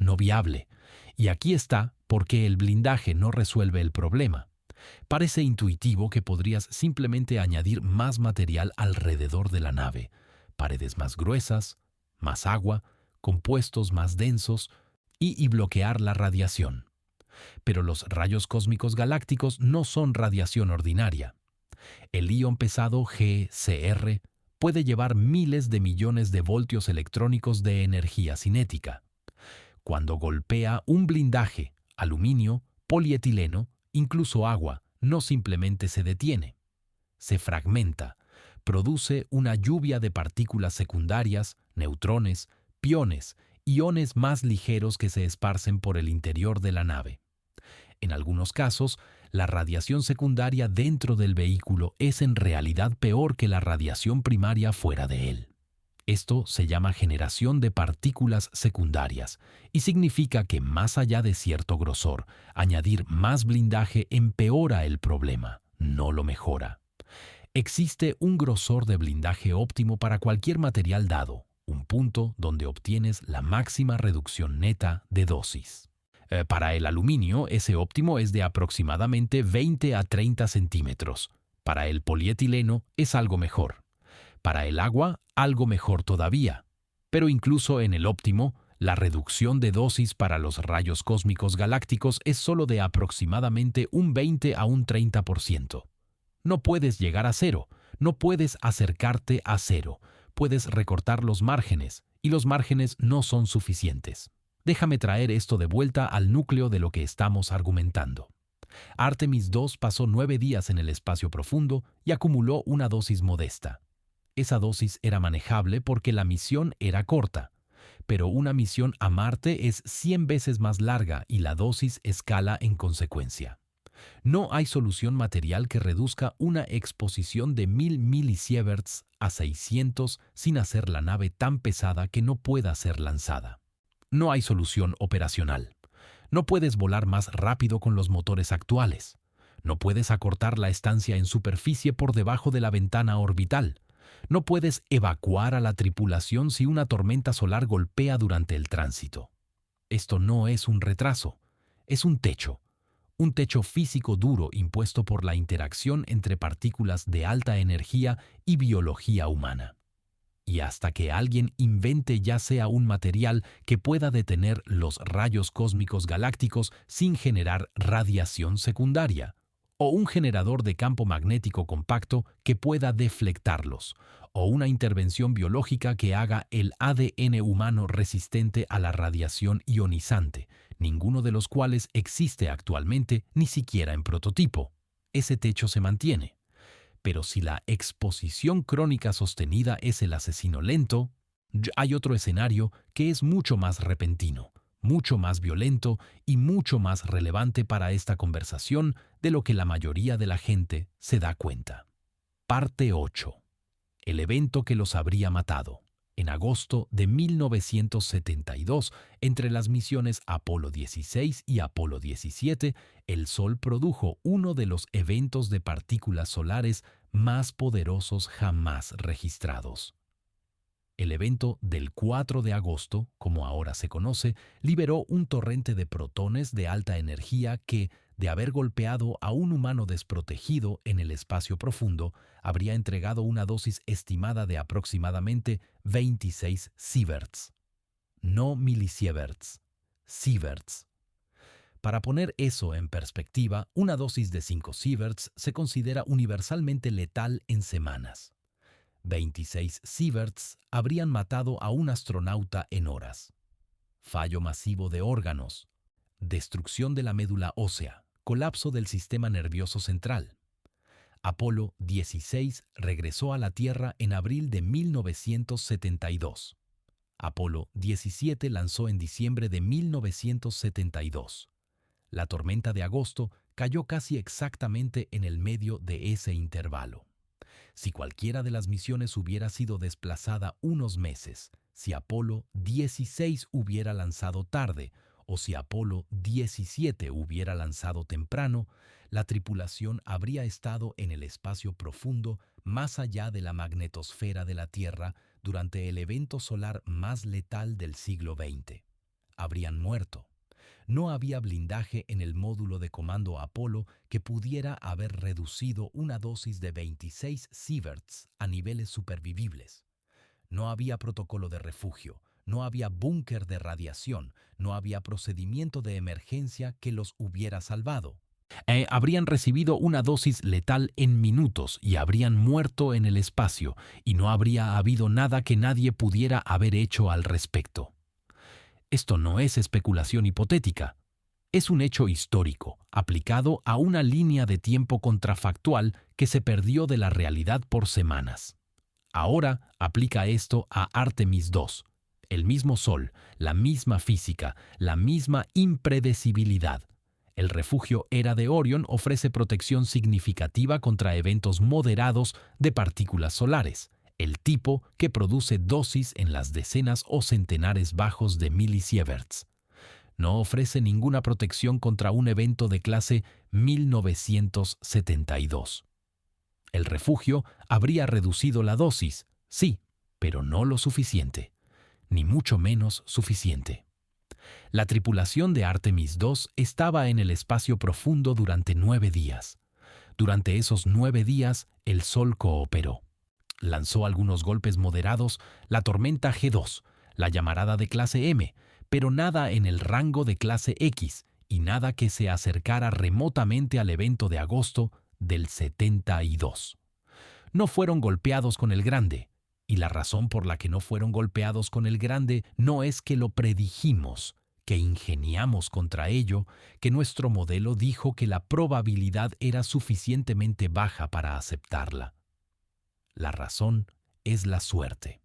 No viable. Y aquí está por qué el blindaje no resuelve el problema. Parece intuitivo que podrías simplemente añadir más material alrededor de la nave. Paredes más gruesas, más agua, compuestos más densos y bloquear la radiación. Pero los rayos cósmicos galácticos no son radiación ordinaria. El ion pesado GCR puede llevar miles de millones de voltios electrónicos de energía cinética. Cuando golpea un blindaje, aluminio, polietileno, incluso agua, no simplemente se detiene. Se fragmenta. Produce una lluvia de partículas secundarias, neutrones, piones, iones más ligeros que se esparcen por el interior de la nave. En algunos casos, la radiación secundaria dentro del vehículo es en realidad peor que la radiación primaria fuera de él. Esto se llama generación de partículas secundarias y significa que más allá de cierto grosor, añadir más blindaje empeora el problema, no lo mejora. Existe un grosor de blindaje óptimo para cualquier material dado, un punto donde obtienes la máxima reducción neta de dosis. Para el aluminio, ese óptimo es de aproximadamente 20 a 30 centímetros. Para el polietileno es algo mejor. Para el agua, algo mejor todavía. Pero incluso en el óptimo, la reducción de dosis para los rayos cósmicos galácticos es solo de aproximadamente un 20 a un 30%. No puedes llegar a cero, no puedes acercarte a cero, puedes recortar los márgenes, y los márgenes no son suficientes. Déjame traer esto de vuelta al núcleo de lo que estamos argumentando. Artemis II pasó 9 días en el espacio profundo y acumuló una dosis modesta. Esa dosis era manejable porque la misión era corta, pero una misión a Marte es 100 veces más larga y la dosis escala en consecuencia. No hay solución material que reduzca una exposición de 1000 milisieverts a 600 sin hacer la nave tan pesada que no pueda ser lanzada. No hay solución operacional. No puedes volar más rápido con los motores actuales. No puedes acortar la estancia en superficie por debajo de la ventana orbital. No puedes evacuar a la tripulación si una tormenta solar golpea durante el tránsito. Esto no es un retraso, es un techo físico duro impuesto por la interacción entre partículas de alta energía y biología humana. y hasta que alguien invente ya sea un material que pueda detener los rayos cósmicos galácticos sin generar radiación secundaria, o un generador de campo magnético compacto que pueda deflectarlos, o una intervención biológica que haga el ADN humano resistente a la radiación ionizante, ninguno de los cuales existe actualmente ni siquiera en prototipo. Ese techo se mantiene. Pero si la exposición crónica sostenida es el asesino lento, hay otro escenario que es mucho más repentino, mucho más violento y mucho más relevante para esta conversación de lo que la mayoría de la gente se da cuenta. Parte 8. El evento que los habría matado. En agosto de 1972, entre las misiones Apolo 16 y Apolo 17, el Sol produjo uno de los eventos de partículas solares más poderosos jamás registrados. El evento del 4 de agosto, como ahora se conoce, liberó un torrente de protones de alta energía que, de haber golpeado a un humano desprotegido en el espacio profundo, habría entregado una dosis estimada de aproximadamente 26 sieverts. No milisieverts, sieverts. Para poner eso en perspectiva, una dosis de 5 sieverts se considera universalmente letal en semanas. 26 sieverts habrían matado a un astronauta en horas. Fallo masivo de órganos, destrucción de la médula ósea, colapso del sistema nervioso central. Apolo 16 regresó a la Tierra en abril de 1972. Apolo 17 lanzó en diciembre de 1972. La tormenta de agosto cayó casi exactamente en el medio de ese intervalo. Si cualquiera de las misiones hubiera sido desplazada unos meses, si Apolo 16 hubiera lanzado tarde o si Apolo 17 hubiera lanzado temprano, la tripulación habría estado en el espacio profundo más allá de la magnetosfera de la Tierra durante el evento solar más letal del siglo XX. Habrían muerto. No había blindaje en el módulo de comando Apolo que pudiera haber reducido una dosis de 26 sieverts a niveles supervivibles. No había protocolo de refugio, no había búnker de radiación, no había procedimiento de emergencia que los hubiera salvado. Habrían recibido una dosis letal en minutos y habrían muerto en el espacio, y no habría habido nada que nadie pudiera haber hecho al respecto. Esto no es especulación hipotética. Es un hecho histórico, aplicado a una línea de tiempo contrafactual que se perdió de la realidad por semanas. Ahora aplica esto a Artemis II, el mismo Sol, la misma física, la misma impredecibilidad. El refugio Era de Orión ofrece protección significativa contra eventos moderados de partículas solares, el tipo que produce dosis en las decenas o centenares bajos de milisieverts. No ofrece ninguna protección contra un evento de clase 1972. El refugio habría reducido la dosis, sí, pero no lo suficiente, ni mucho menos suficiente. La tripulación de Artemis II estaba en el espacio profundo durante 9 días. Durante esos 9 días, el Sol cooperó. Lanzó algunos golpes moderados, la tormenta G2, la llamarada de clase M, pero nada en el rango de clase X y nada que se acercara remotamente al evento de agosto del 72. No fueron golpeados con el grande, y la razón por la que no fueron golpeados con el grande no es que lo predijimos, que ingeniamos contra ello, que nuestro modelo dijo que la probabilidad era suficientemente baja para aceptarla. La razón es la suerte.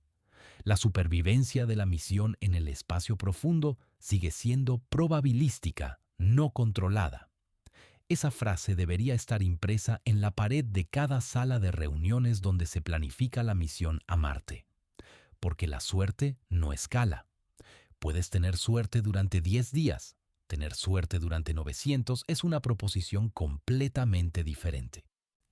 La supervivencia de la misión en el espacio profundo sigue siendo probabilística, no controlada. Esa frase debería estar impresa en la pared de cada sala de reuniones donde se planifica la misión a Marte. Porque la suerte no escala. Puedes tener suerte durante 10 días. Tener suerte durante 900 es una proposición completamente diferente.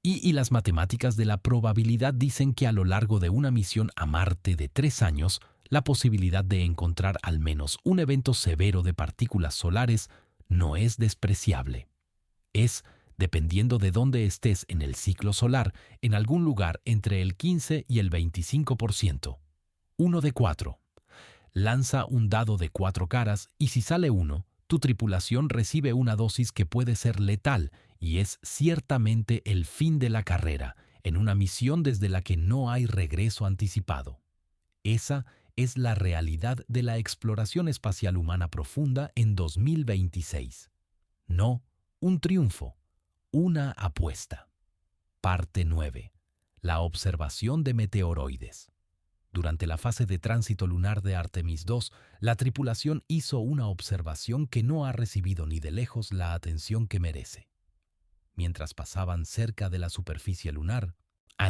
Y las matemáticas de la probabilidad dicen que a lo largo de una misión a Marte de 3 años, la posibilidad de encontrar al menos un evento severo de partículas solares no es despreciable. Es, dependiendo de dónde estés en el ciclo solar, en algún lugar entre el 15 y el 25%. 1 de 4. Lanza un dado de 4 caras y si sale 1, tu tripulación recibe una dosis que puede ser letal y es ciertamente el fin de la carrera, en una misión desde la que no hay regreso anticipado. Esa es la realidad de la exploración espacial humana profunda en 2026. No un triunfo, una apuesta. Parte 9. La observación de meteoroides. Durante la fase de tránsito lunar de Artemis II, la tripulación hizo una observación que no ha recibido ni de lejos la atención que merece. Mientras pasaban cerca de la superficie lunar,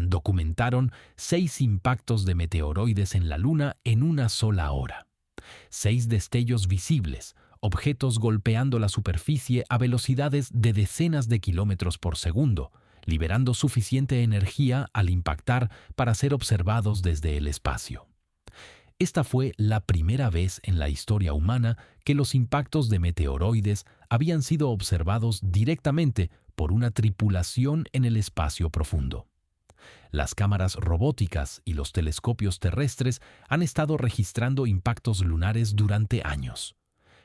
documentaron 6 impactos de meteoroides en la Luna en una sola hora. 6 destellos visibles, objetos golpeando la superficie a velocidades de decenas de kilómetros por segundo, liberando suficiente energía al impactar para ser observados desde el espacio. Esta fue la primera vez en la historia humana que los impactos de meteoroides habían sido observados directamente por una tripulación en el espacio profundo. Las cámaras robóticas y los telescopios terrestres han estado registrando impactos lunares durante años.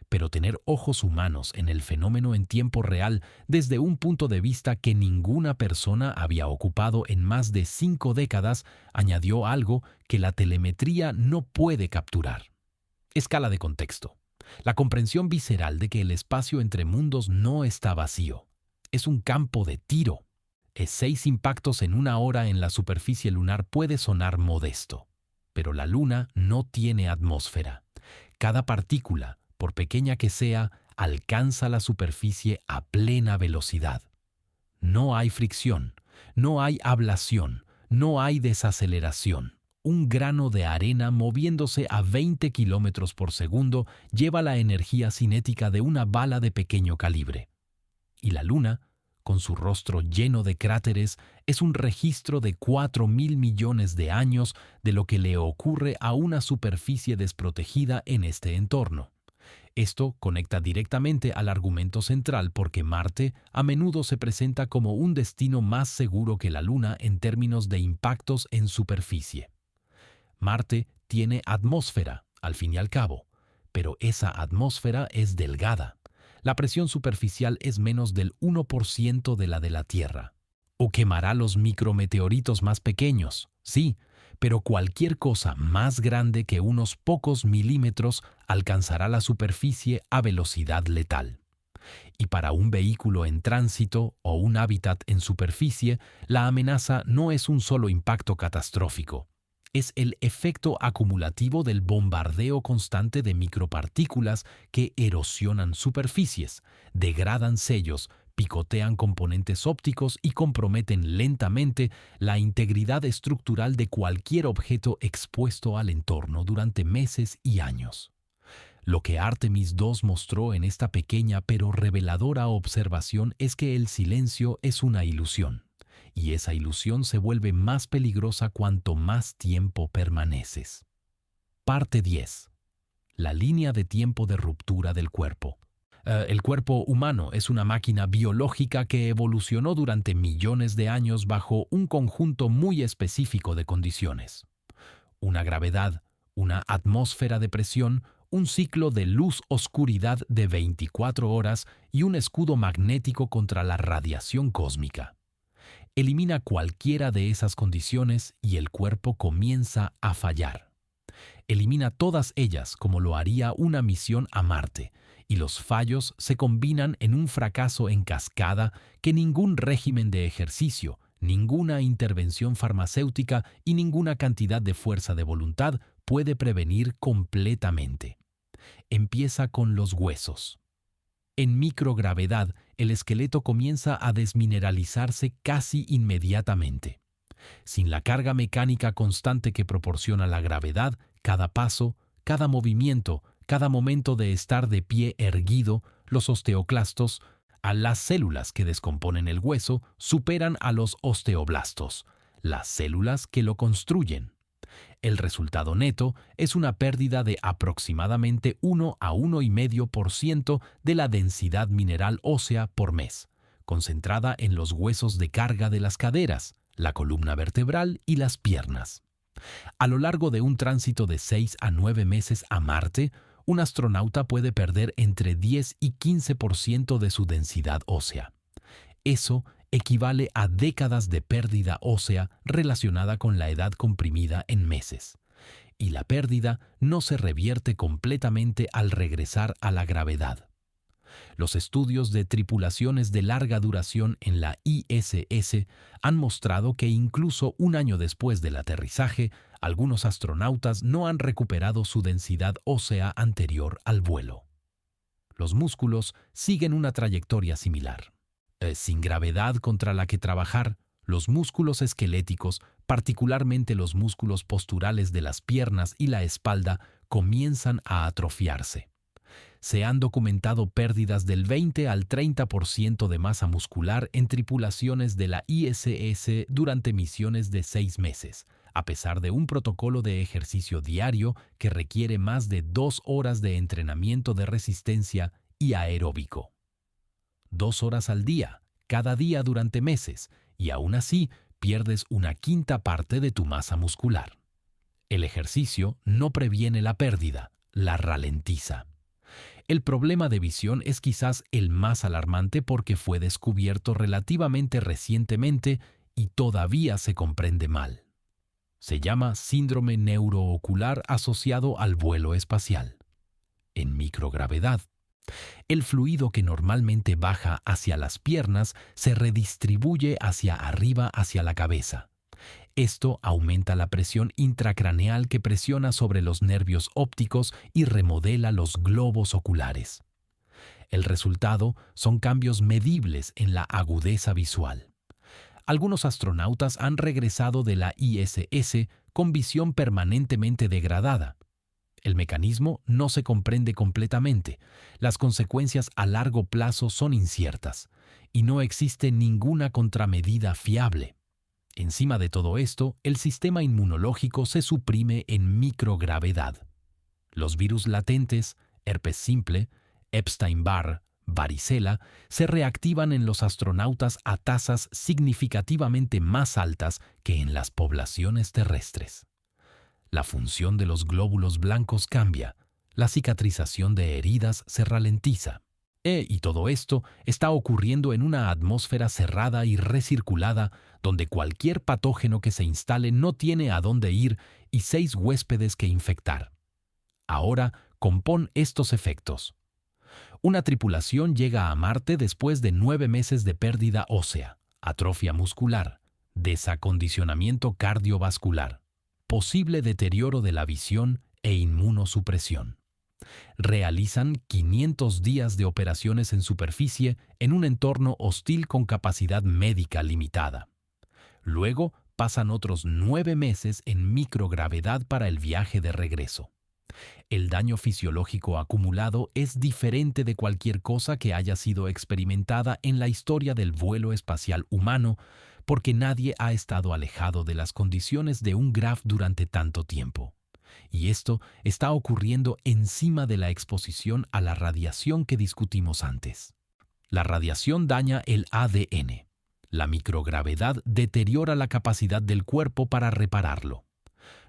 Pero tener ojos humanos en el fenómeno en tiempo real desde un punto de vista que ninguna persona había ocupado en más de 5 décadas añadió algo que la telemetría no puede capturar. Escala de contexto. La comprensión visceral de que el espacio entre mundos no está vacío. Es un campo de tiro. 6 impactos en una hora en la superficie lunar puede sonar modesto. Pero la Luna no tiene atmósfera. Cada partícula, por pequeña que sea, alcanza la superficie a plena velocidad. No hay fricción, no hay ablación, no hay desaceleración. Un grano de arena moviéndose a 20 kilómetros por segundo lleva la energía cinética de una bala de pequeño calibre. Y la Luna, con su rostro lleno de cráteres, es un registro de 4.000 millones de años de lo que le ocurre a una superficie desprotegida en este entorno. Esto conecta directamente al argumento central porque Marte a menudo se presenta como un destino más seguro que la Luna en términos de impactos en superficie. Marte tiene atmósfera, al fin y al cabo, pero esa atmósfera es delgada. La presión superficial es menos del 1% de la de la Tierra. O quemará los micrometeoritos más pequeños, sí, pero cualquier cosa más grande que unos pocos milímetros alcanzará la superficie a velocidad letal. Y para un vehículo en tránsito o un hábitat en superficie, la amenaza no es un solo impacto catastrófico. Es el efecto acumulativo del bombardeo constante de micropartículas que erosionan superficies, degradan sellos, picotean componentes ópticos y comprometen lentamente la integridad estructural de cualquier objeto expuesto al entorno durante meses y años. Lo que Artemis II mostró en esta pequeña pero reveladora observación es que el silencio es una ilusión, y esa ilusión se vuelve más peligrosa cuanto más tiempo permaneces. Parte 10. La línea de tiempo de ruptura del cuerpo. El cuerpo humano es una máquina biológica que evolucionó durante millones de años bajo un conjunto muy específico de condiciones. Una gravedad, una atmósfera de presión, un ciclo de luz-oscuridad de 24 horas y un escudo magnético contra la radiación cósmica. Elimina cualquiera de esas condiciones y el cuerpo comienza a fallar. Elimina todas ellas como lo haría una misión a Marte, y los fallos se combinan en un fracaso en cascada que ningún régimen de ejercicio, ninguna intervención farmacéutica y ninguna cantidad de fuerza de voluntad puede prevenir completamente. Empieza con los huesos. En microgravedad, el esqueleto comienza a desmineralizarse casi inmediatamente. Sin la carga mecánica constante que proporciona la gravedad, cada paso, cada movimiento, cada momento de estar de pie erguido, los osteoclastos, a las células que descomponen el hueso, superan a los osteoblastos, las células que lo construyen. El resultado neto es una pérdida de aproximadamente 1 a 1,5% de la densidad mineral ósea por mes, concentrada en los huesos de carga de las caderas, la columna vertebral y las piernas. A lo largo de un tránsito de 6 a 9 meses a Marte, un astronauta puede perder entre 10 y 15% de su densidad ósea. Eso equivale a décadas de pérdida ósea relacionada con la edad comprimida en meses. Y la pérdida no se revierte completamente al regresar a la gravedad. Los estudios de tripulaciones de larga duración en la ISS han mostrado que incluso un año después del aterrizaje, algunos astronautas no han recuperado su densidad ósea anterior al vuelo. Los músculos siguen una trayectoria similar. Sin gravedad contra la que trabajar, los músculos esqueléticos, particularmente los músculos posturales de las piernas y la espalda, comienzan a atrofiarse. Se han documentado pérdidas del 20 al 30% de masa muscular en tripulaciones de la ISS durante misiones de 6 meses, a pesar de un protocolo de ejercicio diario que requiere más de 2 horas de entrenamiento de resistencia y aeróbico. 2 horas al día, cada día durante meses, y aún así pierdes una quinta parte de tu masa muscular. El ejercicio no previene la pérdida, la ralentiza. El problema de visión es quizás el más alarmante porque fue descubierto relativamente recientemente y todavía se comprende mal. Se llama síndrome neuroocular asociado al vuelo espacial. En microgravedad, el fluido que normalmente baja hacia las piernas se redistribuye hacia arriba hacia la cabeza. Esto aumenta la presión intracraneal que presiona sobre los nervios ópticos y remodela los globos oculares. El resultado son cambios medibles en la agudeza visual. Algunos astronautas han regresado de la ISS con visión permanentemente degradada. El mecanismo no se comprende completamente, las consecuencias a largo plazo son inciertas, y no existe ninguna contramedida fiable. Encima de todo esto, el sistema inmunológico se suprime en microgravedad. Los virus latentes, herpes simple, Epstein-Barr, varicela, se reactivan en los astronautas a tasas significativamente más altas que en las poblaciones terrestres. La función de los glóbulos blancos cambia, la cicatrización de heridas se ralentiza. Y todo esto está ocurriendo en una atmósfera cerrada y recirculada donde cualquier patógeno que se instale no tiene a dónde ir y 6 huéspedes que infectar. Ahora compón estos efectos. Una tripulación llega a Marte después de 9 meses de pérdida ósea, atrofia muscular, desacondicionamiento cardiovascular, posible deterioro de la visión e inmunosupresión. Realizan 500 días de operaciones en superficie en un entorno hostil con capacidad médica limitada. Luego pasan otros 9 meses en microgravedad para el viaje de regreso. El daño fisiológico acumulado es diferente de cualquier cosa que haya sido experimentada en la historia del vuelo espacial humano, porque nadie ha estado alejado de las condiciones de un Graf durante tanto tiempo. Y esto está ocurriendo encima de la exposición a la radiación que discutimos antes. La radiación daña el ADN. La microgravedad deteriora la capacidad del cuerpo para repararlo.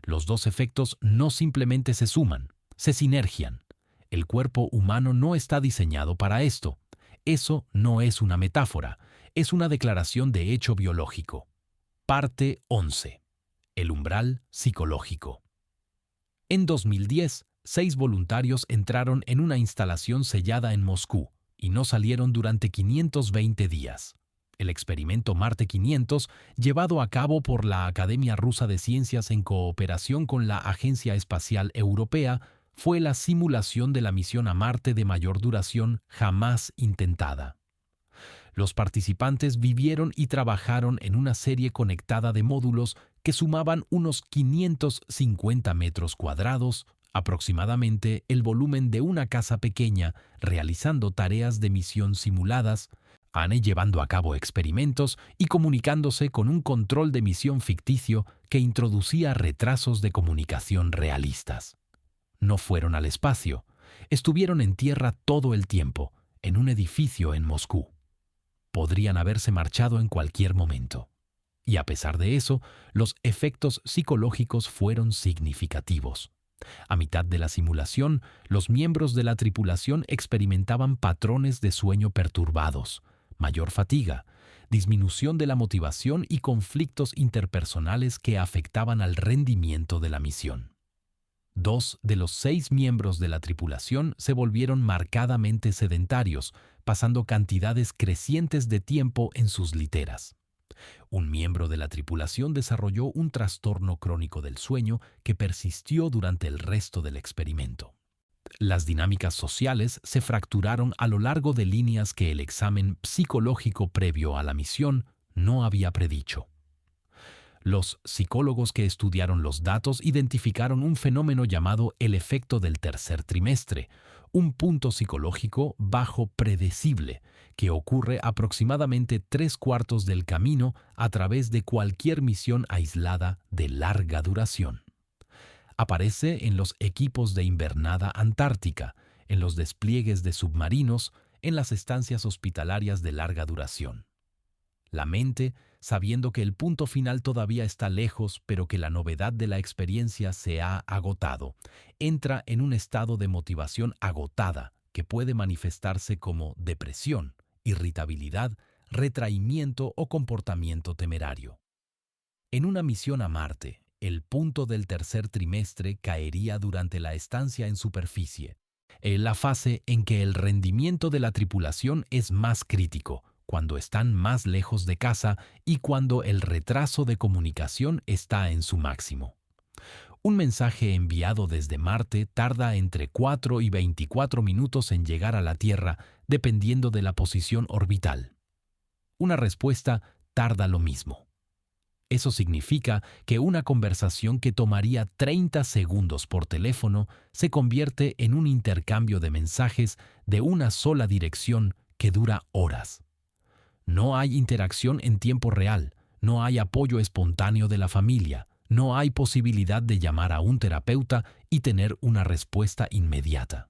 Los dos efectos no simplemente se suman, se sinergian. El cuerpo humano no está diseñado para esto. Eso no es una metáfora, es una declaración de hecho biológico. Parte 11. El umbral psicológico. En 2010, 6 voluntarios entraron en una instalación sellada en Moscú y no salieron durante 520 días. El experimento Marte 500, llevado a cabo por la Academia Rusa de Ciencias en cooperación con la Agencia Espacial Europea, fue la simulación de la misión a Marte de mayor duración jamás intentada. Los participantes vivieron y trabajaron en una serie conectada de módulos que sumaban unos 550 metros cuadrados, aproximadamente el volumen de una casa pequeña, realizando tareas de misión simuladas, llevando a cabo experimentos y comunicándose con un control de misión ficticio que introducía retrasos de comunicación realistas. No fueron al espacio, estuvieron en tierra todo el tiempo, en un edificio en Moscú. Podrían haberse marchado en cualquier momento. Y a pesar de eso, los efectos psicológicos fueron significativos. A mitad de la simulación, los miembros de la tripulación experimentaban patrones de sueño perturbados, mayor fatiga, disminución de la motivación y conflictos interpersonales que afectaban al rendimiento de la misión. 2 de los 6 miembros de la tripulación se volvieron marcadamente sedentarios, pasando cantidades crecientes de tiempo en sus literas. Un miembro de la tripulación desarrolló un trastorno crónico del sueño que persistió durante el resto del experimento. Las dinámicas sociales se fracturaron a lo largo de líneas que el examen psicológico previo a la misión no había predicho. Los psicólogos que estudiaron los datos identificaron un fenómeno llamado el efecto del tercer trimestre, un punto psicológico bajo predecible que ocurre aproximadamente 3/4 del camino a través de cualquier misión aislada de larga duración. Aparece en los equipos de invernada antártica, en los despliegues de submarinos, en las estancias hospitalarias de larga duración. La mente, sabiendo que el punto final todavía está lejos, pero que la novedad de la experiencia se ha agotado, entra en un estado de motivación agotada que puede manifestarse como depresión, irritabilidad, retraimiento o comportamiento temerario. En una misión a Marte, el punto del tercer trimestre caería durante la estancia en superficie, la fase en que el rendimiento de la tripulación es más crítico, cuando están más lejos de casa y cuando el retraso de comunicación está en su máximo. Un mensaje enviado desde Marte tarda entre 4 y 24 minutos en llegar a la Tierra, dependiendo de la posición orbital. Una respuesta tarda lo mismo. Eso significa que una conversación que tomaría 30 segundos por teléfono se convierte en un intercambio de mensajes de una sola dirección que dura horas. No hay interacción en tiempo real, no hay apoyo espontáneo de la familia, no hay posibilidad de llamar a un terapeuta y tener una respuesta inmediata.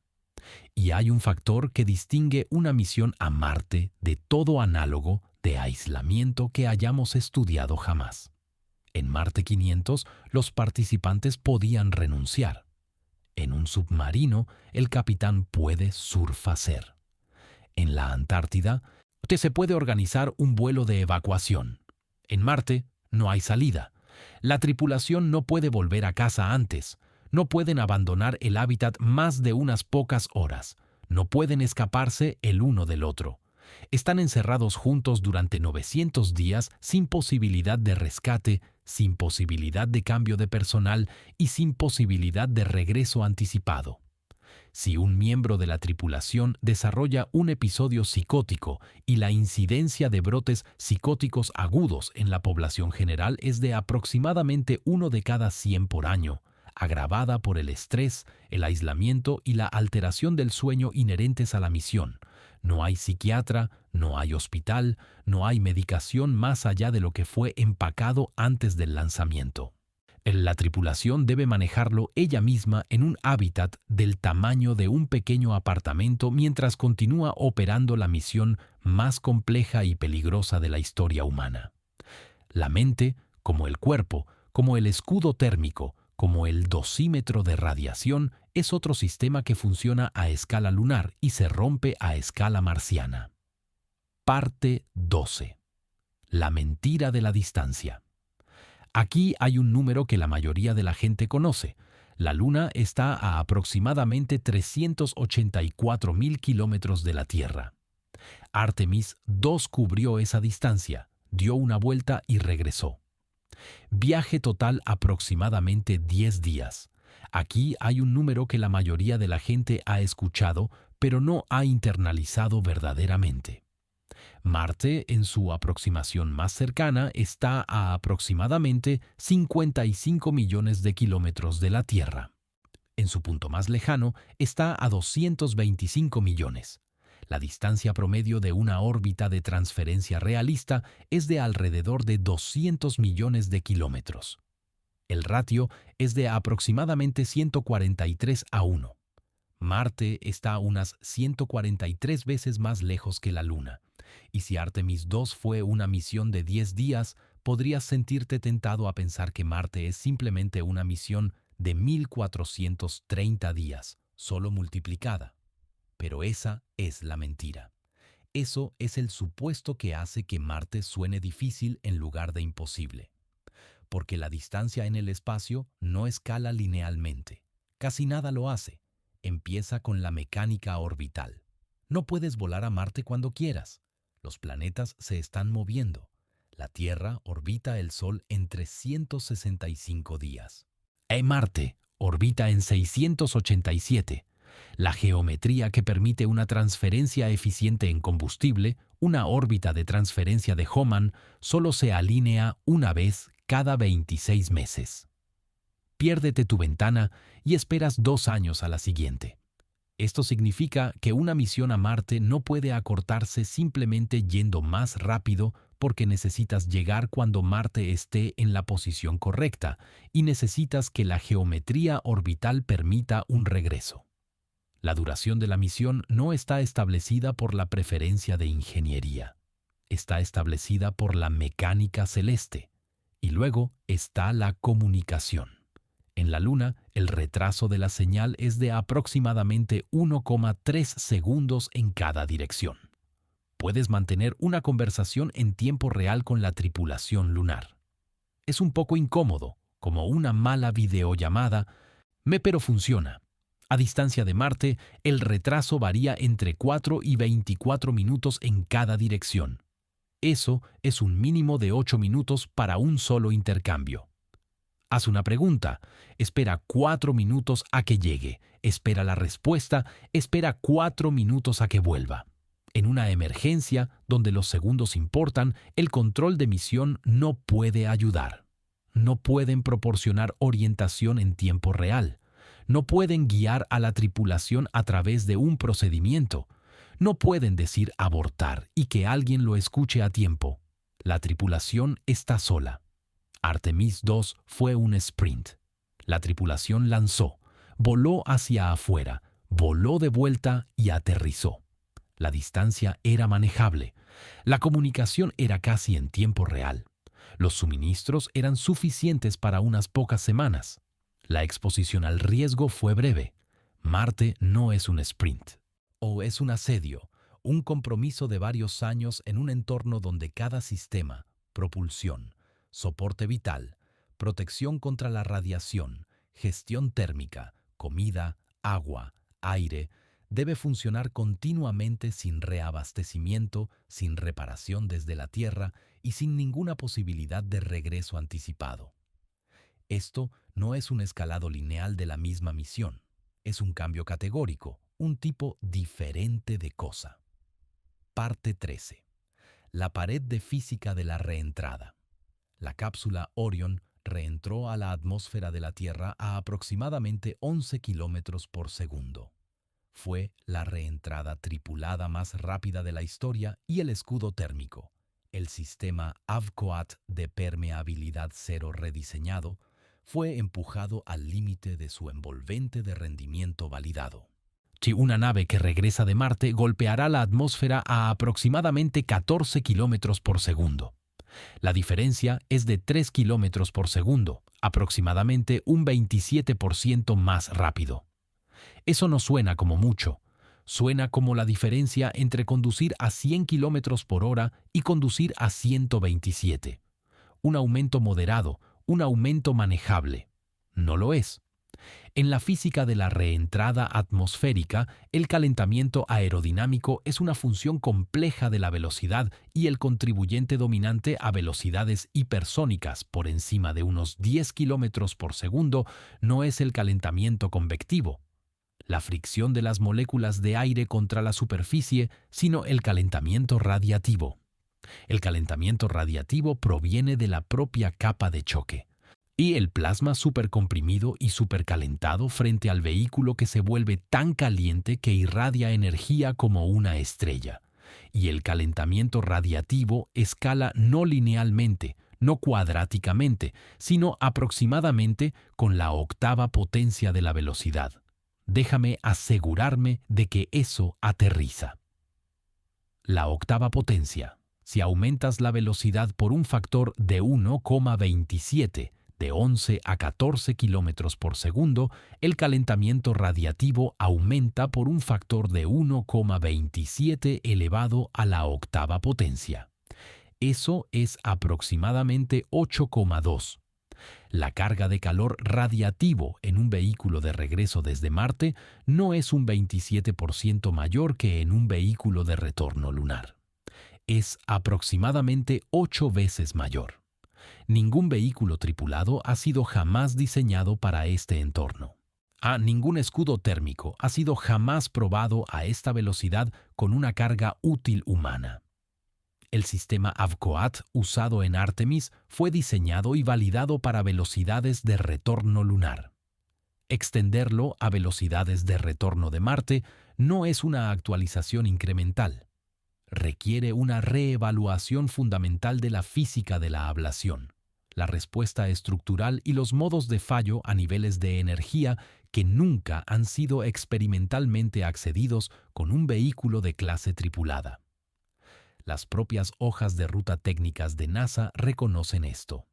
Y hay un factor que distingue una misión a Marte de todo análogo de aislamiento que hayamos estudiado jamás. En Marte 500, los participantes podían renunciar. En un submarino, el capitán puede surfacer. En la Antártida, se puede organizar un vuelo de evacuación. En Marte, no hay salida. La tripulación no puede volver a casa antes. No pueden abandonar el hábitat más de unas pocas horas. No pueden escaparse el uno del otro. Están encerrados juntos durante 900 días sin posibilidad de rescate, sin posibilidad de cambio de personal y sin posibilidad de regreso anticipado. Si un miembro de la tripulación desarrolla un episodio psicótico y la incidencia de brotes psicóticos agudos en la población general es de aproximadamente 1 de cada 100 por año, agravada por el estrés, el aislamiento y la alteración del sueño inherentes a la misión. No hay psiquiatra, no hay hospital, no hay medicación más allá de lo que fue empacado antes del lanzamiento. La tripulación debe manejarlo ella misma en un hábitat del tamaño de un pequeño apartamento mientras continúa operando la misión más compleja y peligrosa de la historia humana. La mente, como el cuerpo, como el escudo térmico, como el dosímetro de radiación, es otro sistema que funciona a escala lunar y se rompe a escala marciana. Parte 12. La mentira de la distancia. Aquí hay un número que la mayoría de la gente conoce. La Luna está a aproximadamente 384.000 kilómetros de la Tierra. Artemis 2 cubrió esa distancia, dio una vuelta y regresó. Viaje total aproximadamente 10 días. Aquí hay un número que la mayoría de la gente ha escuchado, pero no ha internalizado verdaderamente. Marte, en su aproximación más cercana, está a aproximadamente 55 millones de kilómetros de la Tierra. En su punto más lejano está a 225 millones. La distancia promedio de una órbita de transferencia realista es de alrededor de 200 millones de kilómetros. El ratio es de aproximadamente 143:1. Marte está unas 143 veces más lejos que la Luna. Y si Artemis 2 fue una misión de 10 días, podrías sentirte tentado a pensar que Marte es simplemente una misión de 1430 días, solo multiplicada. Pero esa es la mentira. Eso es el supuesto que hace que Marte suene difícil en lugar de imposible. Porque la distancia en el espacio no escala linealmente. Casi nada lo hace. Empieza con la mecánica orbital. No puedes volar a Marte cuando quieras. Los planetas se están moviendo. La Tierra orbita el Sol en 365 días. Marte orbita en 687. La geometría que permite una transferencia eficiente en combustible, una órbita de transferencia de Hohmann, solo se alinea una vez cada 26 meses. Piérdete tu ventana y esperas 2 años a la siguiente. Esto significa que una misión a Marte no puede acortarse simplemente yendo más rápido porque necesitas llegar cuando Marte esté en la posición correcta y necesitas que la geometría orbital permita un regreso. La duración de la misión no está establecida por la preferencia de ingeniería. Está establecida por la mecánica celeste. Y luego está la comunicación. En la Luna, el retraso de la señal es de aproximadamente 1,3 segundos en cada dirección. Puedes mantener una conversación en tiempo real con la tripulación lunar. Es un poco incómodo, como una mala videollamada, pero funciona. A distancia de Marte, el retraso varía entre 4 y 24 minutos en cada dirección. Eso es un mínimo de 8 minutos para un solo intercambio. Haz una pregunta, espera 4 minutos a que llegue, espera la respuesta, espera 4 minutos a que vuelva. En una emergencia, donde los segundos importan, el control de misión no puede ayudar. No pueden proporcionar orientación en tiempo real. No pueden guiar a la tripulación a través de un procedimiento. No pueden decir abortar y que alguien lo escuche a tiempo. La tripulación está sola. Artemis II fue un sprint. La tripulación lanzó, voló hacia afuera, voló de vuelta y aterrizó. La distancia era manejable. La comunicación era casi en tiempo real. Los suministros eran suficientes para unas pocas semanas. La exposición al riesgo fue breve. Marte no es un sprint. O es un asedio, un compromiso de varios años en un entorno donde cada sistema, propulsión, soporte vital, protección contra la radiación, gestión térmica, comida, agua, aire, debe funcionar continuamente sin reabastecimiento, sin reparación desde la Tierra y sin ninguna posibilidad de regreso anticipado. Esto no es un escalado lineal de la misma misión, es un cambio categórico, un tipo diferente de cosa. Parte 13. La pared de física de la reentrada. La cápsula Orion reentró a la atmósfera de la Tierra a aproximadamente 11 kilómetros por segundo. Fue la reentrada tripulada más rápida de la historia y el escudo térmico, el sistema AVCOAT de permeabilidad cero rediseñado, fue empujado al límite de su envolvente de rendimiento validado. Si una nave que regresa de Marte golpeará la atmósfera a aproximadamente 14 kilómetros por segundo. La diferencia es de 3 kilómetros por segundo, aproximadamente un 27% más rápido. Eso no suena como mucho. Suena como la diferencia entre conducir a 100 kilómetros por hora y conducir a 127. Un aumento moderado, un aumento manejable. No lo es. En la física de la reentrada atmosférica, el calentamiento aerodinámico es una función compleja de la velocidad y el contribuyente dominante a velocidades hipersónicas por encima de unos 10 kilómetros por segundo no es el calentamiento convectivo, la fricción de las moléculas de aire contra la superficie, sino el calentamiento radiativo. El calentamiento radiativo proviene de la propia capa de choque. Y el plasma supercomprimido y supercalentado frente al vehículo que se vuelve tan caliente que irradia energía como una estrella. Y el calentamiento radiativo escala no linealmente, no cuadráticamente, sino aproximadamente con la octava potencia de la velocidad. Déjame asegurarme de que eso aterriza. La octava potencia, Si aumentas la velocidad por un factor de 1,27, de 11 a 14 kilómetros por segundo, el calentamiento radiativo aumenta por un factor de 1,27 elevado a la octava potencia. Eso es aproximadamente 8,2. La carga de calor radiativo en un vehículo de regreso desde Marte no es un 27% mayor que en un vehículo de retorno lunar. Es aproximadamente 8 veces mayor. Ningún vehículo tripulado ha sido jamás diseñado para este entorno. Ningún escudo térmico ha sido jamás probado a esta velocidad con una carga útil humana. El sistema AVCOAT usado en Artemis fue diseñado y validado para velocidades de retorno lunar. Extenderlo a velocidades de retorno de Marte no es una actualización incremental. Requiere una reevaluación fundamental de la física de la ablación, la respuesta estructural y los modos de fallo a niveles de energía que nunca han sido experimentalmente accedidos con un vehículo de clase tripulada. Las propias hojas de ruta técnicas de NASA reconocen esto.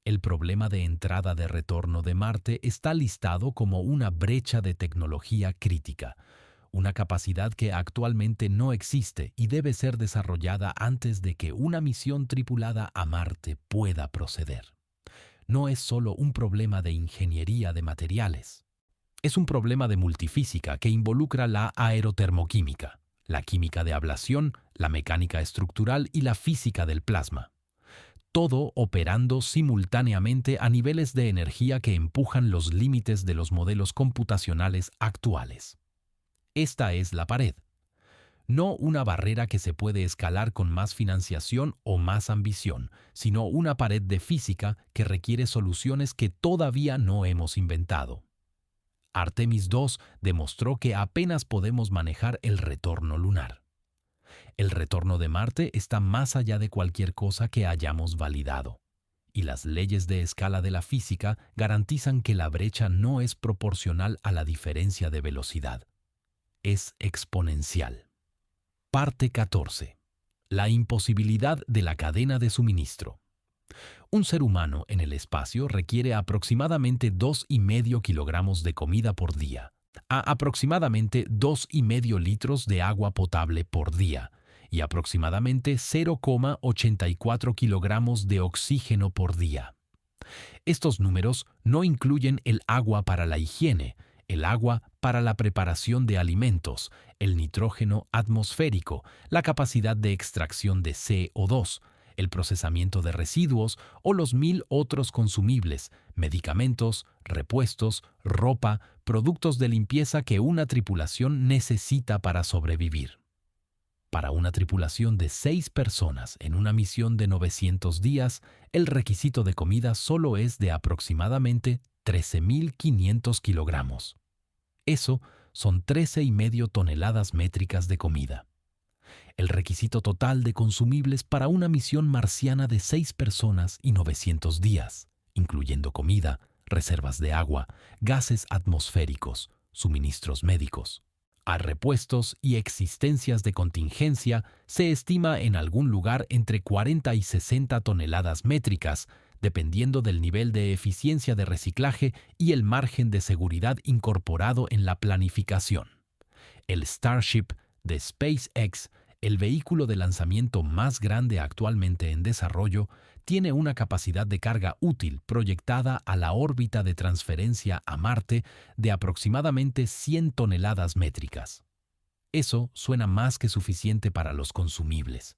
El problema de entrada de retorno de Marte está listado como una brecha de tecnología crítica, una capacidad que actualmente no existe y debe ser desarrollada antes de que una misión tripulada a Marte pueda proceder. No es solo un problema de ingeniería de materiales. Es un problema de multifísica que involucra la aerotermoquímica, la química de ablación, la mecánica estructural y la física del plasma. Todo operando simultáneamente a niveles de energía que empujan los límites de los modelos computacionales actuales. Esta es la pared. No una barrera que se puede escalar con más financiación o más ambición, sino una pared de física que requiere soluciones que todavía no hemos inventado. Artemis II demostró que apenas podemos manejar el retorno lunar. El retorno de Marte está más allá de cualquier cosa que hayamos validado, y las leyes de escala de la física garantizan que la brecha no es proporcional a la diferencia de velocidad. Es exponencial. Parte 14. La imposibilidad de la cadena de suministro. Un ser humano en el espacio requiere aproximadamente 2,5 kilogramos de comida por día, aproximadamente 2,5 litros de agua potable por día y aproximadamente 0,84 kilogramos de oxígeno por día. Estos números no incluyen el agua para la higiene, el agua para la preparación de alimentos, el nitrógeno atmosférico, la capacidad de extracción de CO2, el procesamiento de residuos o los 1,000 otros consumibles, medicamentos, repuestos, ropa, productos de limpieza que una tripulación necesita para sobrevivir. Para una tripulación de 6 personas en una misión de 900 días, el requisito de comida solo es de aproximadamente 13.500 kilogramos. Eso son 13,5 toneladas métricas de comida. El requisito total de consumibles para una misión marciana de 6 personas y 900 días, incluyendo comida, reservas de agua, gases atmosféricos, suministros médicos, repuestos y existencias de contingencia, se estima en algún lugar entre 40 y 60 toneladas métricas, dependiendo del nivel de eficiencia de reciclaje y el margen de seguridad incorporado en la planificación. El Starship de SpaceX, el vehículo de lanzamiento más grande actualmente en desarrollo, tiene una capacidad de carga útil proyectada a la órbita de transferencia a Marte de aproximadamente 100 toneladas métricas. Eso suena más que suficiente para los consumibles.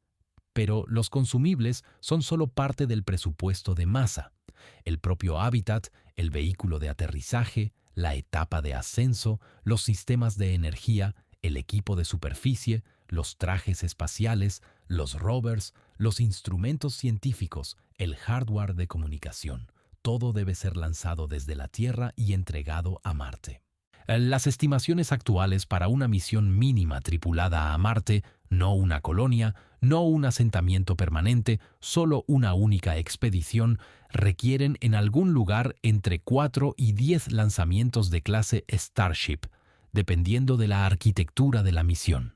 Pero los consumibles son solo parte del presupuesto de masa. El propio hábitat, el vehículo de aterrizaje, la etapa de ascenso, los sistemas de energía, el equipo de superficie, los trajes espaciales, los rovers, los instrumentos científicos, el hardware de comunicación. Todo debe ser lanzado desde la Tierra y entregado a Marte. Las estimaciones actuales para una misión mínima tripulada a Marte, no una colonia, no un asentamiento permanente, solo una única expedición, requieren en algún lugar entre 4 y 10 lanzamientos de clase Starship, dependiendo de la arquitectura de la misión.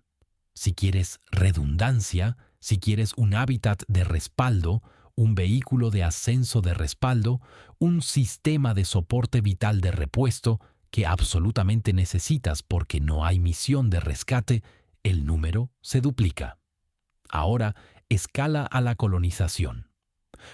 Si quieres redundancia, Si quieres un hábitat de respaldo, un vehículo de ascenso de respaldo, un sistema de soporte vital de repuesto que absolutamente necesitas porque no hay misión de rescate, el número se duplica. Ahora, escala a la colonización.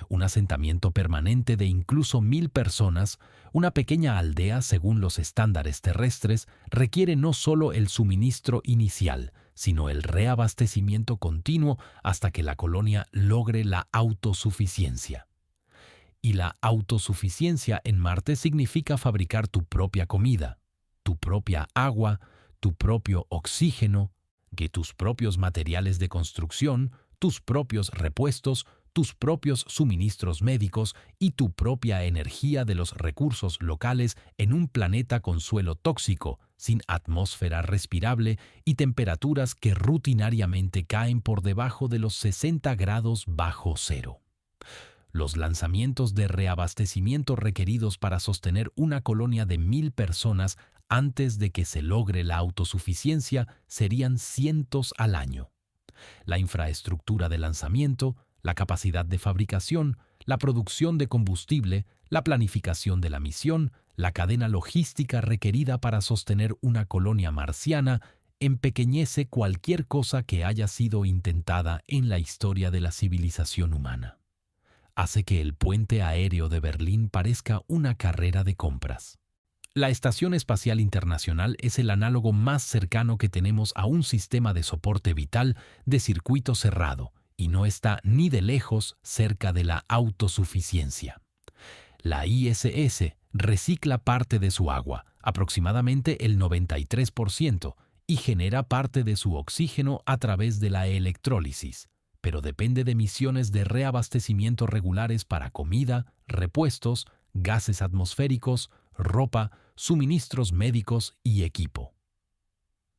Un asentamiento permanente de incluso 1000 personas, una pequeña aldea según los estándares terrestres, requiere no solo el suministro inicial, sino el reabastecimiento continuo hasta que la colonia logre la autosuficiencia. Y la autosuficiencia en Marte significa fabricar tu propia comida, tu propia agua, tu propio oxígeno, que tus propios materiales de construcción, tus propios repuestos, tus propios suministros médicos y tu propia energía de los recursos locales en un planeta con suelo tóxico, sin atmósfera respirable y temperaturas que rutinariamente caen por debajo de los 60 grados bajo cero. Los lanzamientos de reabastecimiento requeridos para sostener una colonia de 1000 personas antes de que se logre la autosuficiencia serían cientos al año. La infraestructura de lanzamiento, la capacidad de fabricación, la producción de combustible, la planificación de la misión, la cadena logística requerida para sostener una colonia marciana, empequeñece cualquier cosa que haya sido intentada en la historia de la civilización humana. Hace que el puente aéreo de Berlín parezca una carrera de compras. La Estación Espacial Internacional es el análogo más cercano que tenemos a un sistema de soporte vital de circuito cerrado y no está ni de lejos cerca de la autosuficiencia. La ISS recicla parte de su agua, aproximadamente el 93%, y genera parte de su oxígeno a través de la electrólisis, pero depende de misiones de reabastecimiento regulares para comida, repuestos, gases atmosféricos, ropa, suministros médicos y equipo.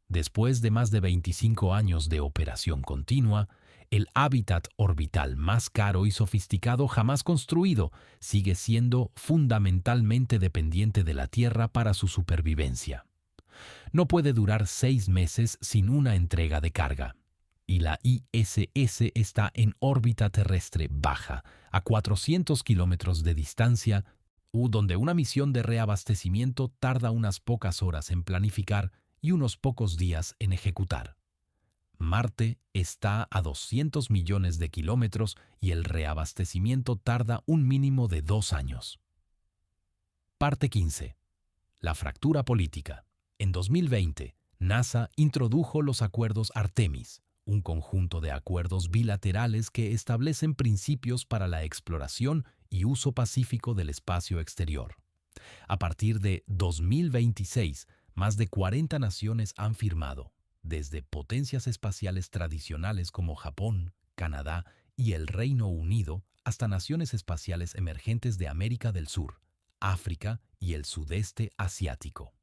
Después de más de 25 años de operación continua, el hábitat orbital más caro y sofisticado jamás construido sigue siendo fundamentalmente dependiente de la Tierra para su supervivencia. No puede durar 6 meses sin una entrega de carga. Y la ISS está en órbita terrestre baja, a 400 kilómetros de distancia, donde una misión de reabastecimiento tarda unas pocas horas en planificar y unos pocos días en ejecutar. Marte está a 200 millones de kilómetros y el reabastecimiento tarda un mínimo de 2 años. Parte 15. La fractura política. En 2020, NASA introdujo los acuerdos Artemis, un conjunto de acuerdos bilaterales que establecen principios para la exploración y uso pacífico del espacio exterior. A partir de 2026, más de 40 naciones han firmado, desde potencias espaciales tradicionales como Japón, Canadá y el Reino Unido, hasta naciones espaciales emergentes de América del Sur, África y el sudeste asiático.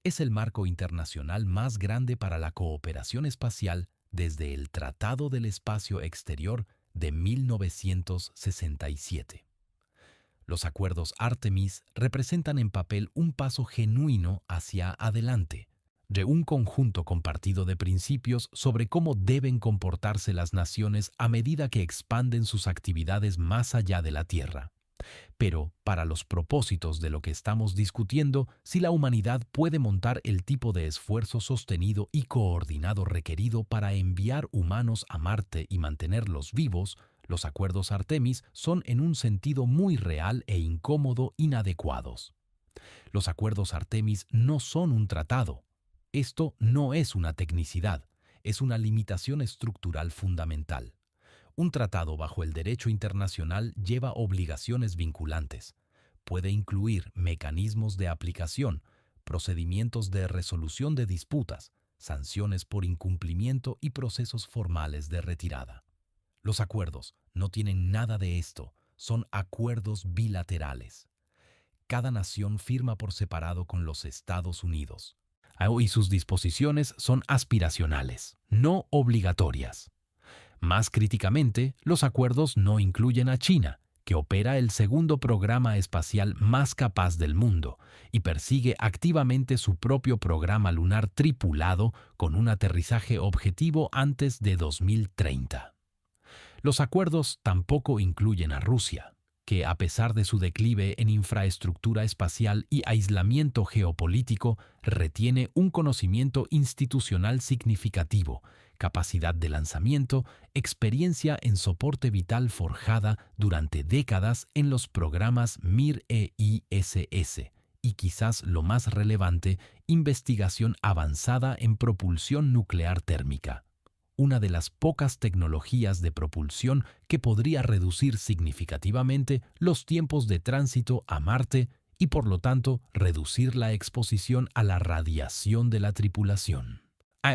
Es el marco internacional más grande para la cooperación espacial desde el Tratado del Espacio Exterior de 1967. Los acuerdos Artemis representan en papel un paso genuino hacia adelante, de un conjunto compartido de principios sobre cómo deben comportarse las naciones a medida que expanden sus actividades más allá de la Tierra. Pero, para los propósitos de lo que estamos discutiendo, si la humanidad puede montar el tipo de esfuerzo sostenido y coordinado requerido para enviar humanos a Marte y mantenerlos vivos, los acuerdos Artemis son en un sentido muy real e incómodo inadecuados. Los acuerdos Artemis no son un tratado. Esto no es una tecnicidad, es una limitación estructural fundamental. Un tratado bajo el derecho internacional lleva obligaciones vinculantes. Puede incluir mecanismos de aplicación, procedimientos de resolución de disputas, sanciones por incumplimiento y procesos formales de retirada. Los acuerdos no tienen nada de esto, son acuerdos bilaterales. Cada nación firma por separado con los Estados Unidos. Y sus disposiciones son aspiracionales, no obligatorias. Más críticamente, los acuerdos no incluyen a China, que opera el segundo programa espacial más capaz del mundo y persigue activamente su propio programa lunar tripulado con un aterrizaje objetivo antes de 2030. Los acuerdos tampoco incluyen a Rusia, que a pesar de su declive en infraestructura espacial y aislamiento geopolítico, retiene un conocimiento institucional significativo, capacidad de lanzamiento, experiencia en soporte vital forjada durante décadas en los programas Mir e ISS, y quizás lo más relevante, investigación avanzada en propulsión nuclear térmica, una de las pocas tecnologías de propulsión que podría reducir significativamente los tiempos de tránsito a Marte y por lo tanto reducir la exposición a la radiación de la tripulación.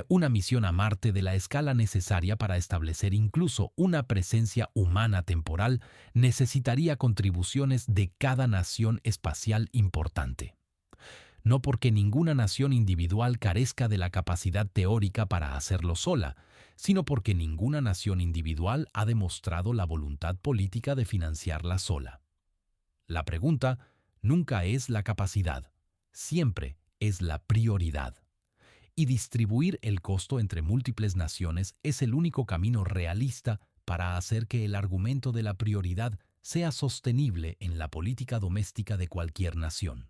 Una misión a Marte de la escala necesaria para establecer incluso una presencia humana temporal necesitaría contribuciones de cada nación espacial importante. No porque ninguna nación individual carezca de la capacidad teórica para hacerlo sola, sino porque ninguna nación individual ha demostrado la voluntad política de financiarla sola. La pregunta nunca es la capacidad, siempre es la prioridad. Y distribuir el costo entre múltiples naciones es el único camino realista para hacer que el argumento de la prioridad sea sostenible en la política doméstica de cualquier nación.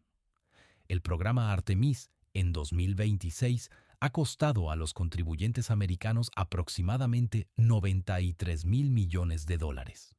El programa Artemis, en 2026, ha costado a los contribuyentes americanos aproximadamente $93.000 millones.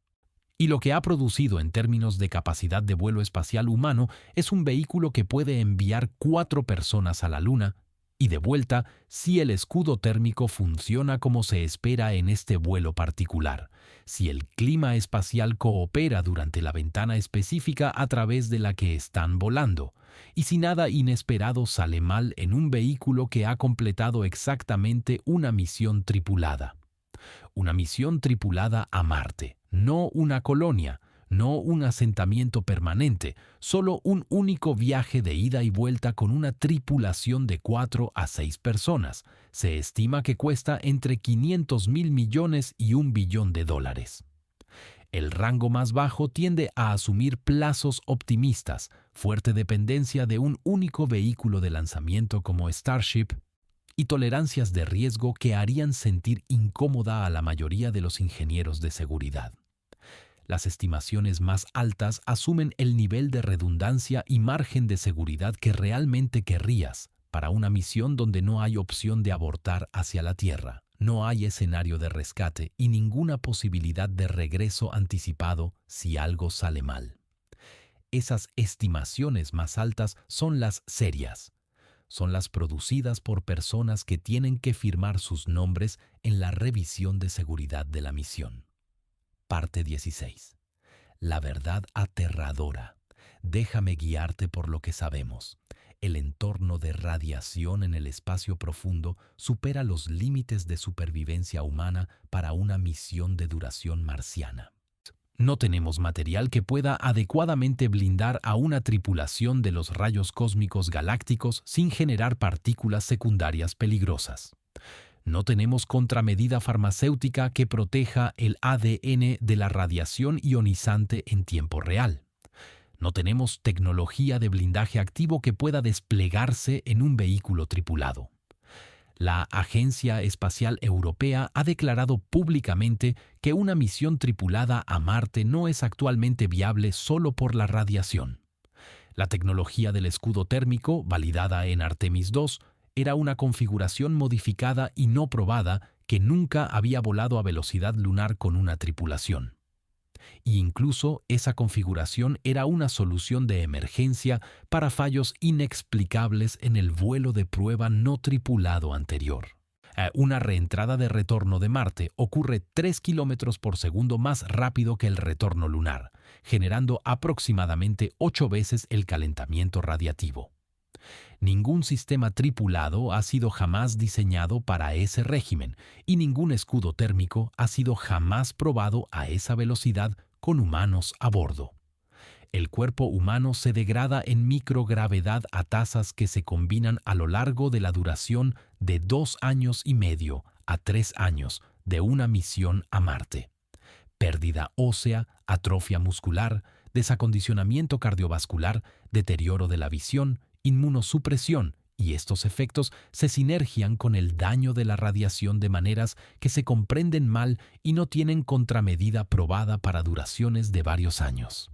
Y lo que ha producido en términos de capacidad de vuelo espacial humano es un vehículo que puede enviar 4 personas a la Luna, y de vuelta si el escudo térmico funciona como se espera en este vuelo particular, si el clima espacial coopera durante la ventana específica a través de la que están volando, y si nada inesperado sale mal en un vehículo que ha completado exactamente una misión tripulada. Una misión tripulada a Marte, no una colonia, no un asentamiento permanente, solo un único viaje de ida y vuelta con una tripulación de 4 a 6 personas. Se estima que cuesta entre $500.000 millones y $1 billón. El rango más bajo tiende a asumir plazos optimistas, fuerte dependencia de un único vehículo de lanzamiento como Starship y tolerancias de riesgo que harían sentir incómoda a la mayoría de los ingenieros de seguridad. Las estimaciones más altas asumen el nivel de redundancia y margen de seguridad que realmente querrías para una misión donde no hay opción de abortar hacia la Tierra, no hay escenario de rescate y ninguna posibilidad de regreso anticipado si algo sale mal. Esas estimaciones más altas son las serias. Son las producidas por personas que tienen que firmar sus nombres en la revisión de seguridad de la misión. Parte 16. La verdad aterradora. Déjame guiarte por lo que sabemos. El entorno de radiación en el espacio profundo supera los límites de supervivencia humana para una misión de duración marciana. No tenemos material que pueda adecuadamente blindar a una tripulación de los rayos cósmicos galácticos sin generar partículas secundarias peligrosas. No tenemos contramedida farmacéutica que proteja el ADN de la radiación ionizante en tiempo real. No tenemos tecnología de blindaje activo que pueda desplegarse en un vehículo tripulado. La Agencia Espacial Europea ha declarado públicamente que una misión tripulada a Marte no es actualmente viable solo por la radiación. La tecnología del escudo térmico, validada en Artemis II, era una configuración modificada y no probada que nunca había volado a velocidad lunar con una tripulación. Y incluso esa configuración era una solución de emergencia para fallos inexplicables en el vuelo de prueba no tripulado anterior. Una reentrada de retorno de Marte ocurre 3 km por segundo más rápido que el retorno lunar, generando aproximadamente 8 veces el calentamiento radiativo. Ningún sistema tripulado ha sido jamás diseñado para ese régimen y ningún escudo térmico ha sido jamás probado a esa velocidad con humanos a bordo. El cuerpo humano se degrada en microgravedad a tasas que se combinan a lo largo de la duración de 2 años y medio a 3 años de una misión a Marte. Pérdida ósea, atrofia muscular, desacondicionamiento cardiovascular, deterioro de la visión, inmunosupresión Y estos efectos se sinergian con el daño de la radiación de maneras que se comprenden mal y no tienen contramedida probada para duraciones de varios años.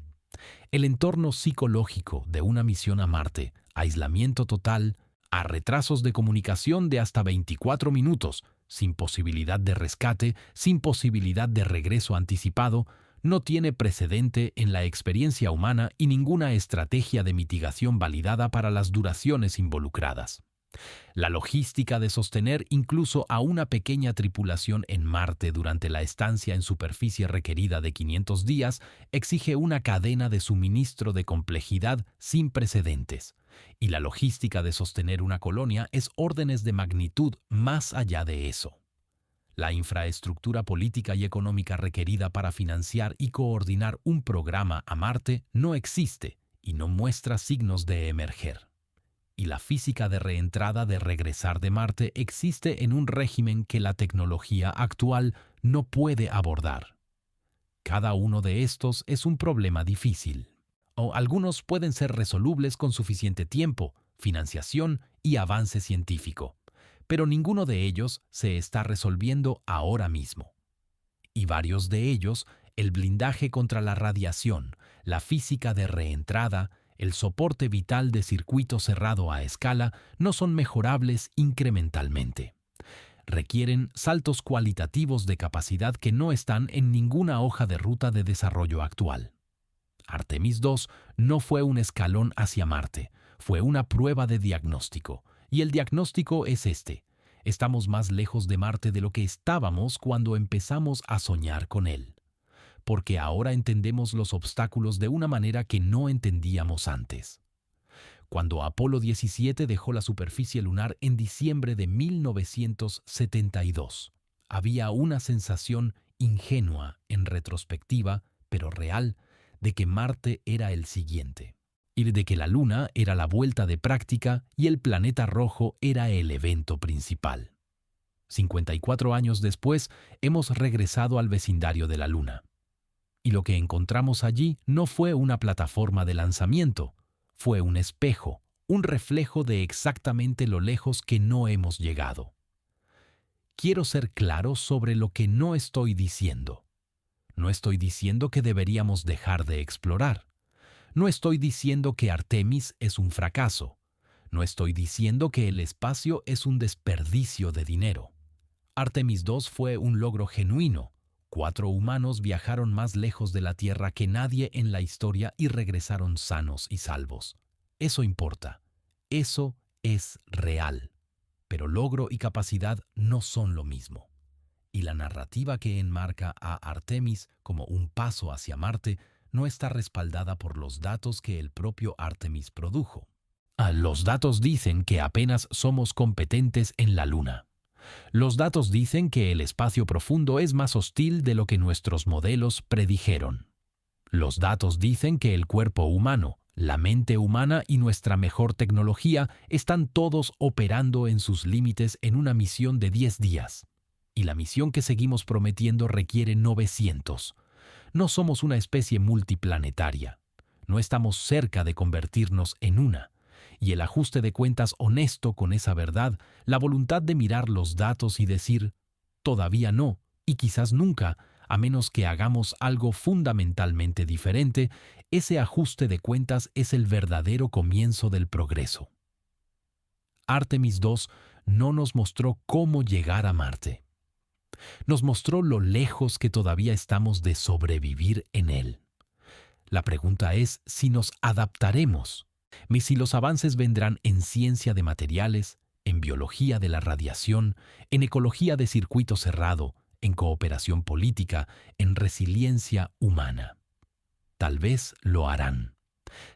El entorno psicológico de una misión a Marte, aislamiento total, a retrasos de comunicación de hasta 24 minutos, sin posibilidad de rescate, sin posibilidad de regreso anticipado, no tiene precedente en la experiencia humana y ninguna estrategia de mitigación validada para las duraciones involucradas. La logística de sostener incluso a una pequeña tripulación en Marte durante la estancia en superficie requerida de 500 días exige una cadena de suministro de complejidad sin precedentes, y la logística de sostener una colonia es órdenes de magnitud más allá de eso. La infraestructura política y económica requerida para financiar y coordinar un programa a Marte no existe y no muestra signos de emerger. Y la física de reentrada de regresar de Marte existe en un régimen que la tecnología actual no puede abordar. Cada uno de estos es un problema difícil, o algunos pueden ser resolubles con suficiente tiempo, financiación y avance científico, pero ninguno de ellos se está resolviendo ahora mismo. Y varios de ellos, el blindaje contra la radiación, la física de reentrada, el soporte vital de circuito cerrado a escala, no son mejorables incrementalmente. Requieren saltos cualitativos de capacidad que no están en ninguna hoja de ruta de desarrollo actual. Artemis II no fue un escalón hacia Marte, fue una prueba de diagnóstico. Y el diagnóstico es este: estamos más lejos de Marte de lo que estábamos cuando empezamos a soñar con él. Porque ahora entendemos los obstáculos de una manera que no entendíamos antes. Cuando Apolo 17 dejó la superficie lunar en diciembre de 1972, había una sensación ingenua en retrospectiva, pero real, de que Marte era el siguiente. Y de que la Luna era la vuelta de práctica y el planeta rojo era el evento principal. 54 años después, hemos regresado al vecindario de la Luna. Y lo que encontramos allí no fue una plataforma de lanzamiento, fue un espejo, un reflejo de exactamente lo lejos que no hemos llegado. Quiero ser claro sobre lo que no estoy diciendo. No estoy diciendo que deberíamos dejar de explorar. No estoy diciendo que Artemis es un fracaso. No estoy diciendo que el espacio es un desperdicio de dinero. Artemis II fue un logro genuino. 4 humanos viajaron más lejos de la Tierra que nadie en la historia y regresaron sanos y salvos. Eso importa. Eso es real. Pero logro y capacidad no son lo mismo. Y la narrativa que enmarca a Artemis como un paso hacia Marte no está respaldada por los datos que el propio Artemis produjo. Los datos dicen que apenas somos competentes en la Luna. Los datos dicen que el espacio profundo es más hostil de lo que nuestros modelos predijeron. Los datos dicen que el cuerpo humano, la mente humana y nuestra mejor tecnología están todos operando en sus límites en una misión de 10 días. Y la misión que seguimos prometiendo requiere 900. No somos una especie multiplanetaria. No estamos cerca de convertirnos en una. Y el ajuste de cuentas honesto con esa verdad, la voluntad de mirar los datos y decir, todavía no, y quizás nunca, a menos que hagamos algo fundamentalmente diferente, ese ajuste de cuentas es el verdadero comienzo del progreso. Artemis II no nos mostró cómo llegar a Marte. Nos mostró lo lejos que todavía estamos de sobrevivir en él. La pregunta es si nos adaptaremos, si los avances vendrán en ciencia de materiales, en biología de la radiación, en ecología de circuito cerrado, en cooperación política, en resiliencia humana. Tal vez lo harán.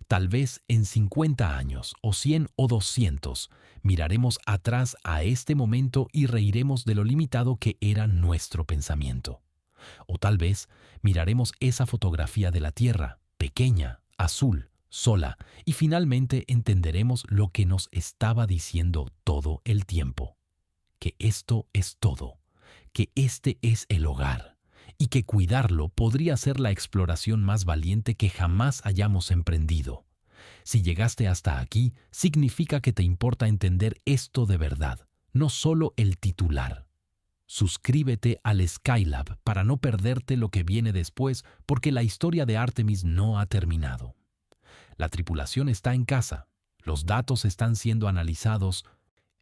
Tal vez en 50 años, o 100 o 200, miraremos atrás a este momento y reiremos de lo limitado que era nuestro pensamiento. O tal vez miraremos esa fotografía de la Tierra, pequeña, azul, sola, y finalmente entenderemos lo que nos estaba diciendo todo el tiempo. Que esto es todo, que este es el hogar, y que cuidarlo podría ser la exploración más valiente que jamás hayamos emprendido, Si llegaste hasta aquí, significa que te importa entender esto de verdad, no solo el titular. Suscríbete al Skylab para no perderte lo que viene después, porque la historia de Artemis no ha terminado. La tripulación está en casa, los datos están siendo analizados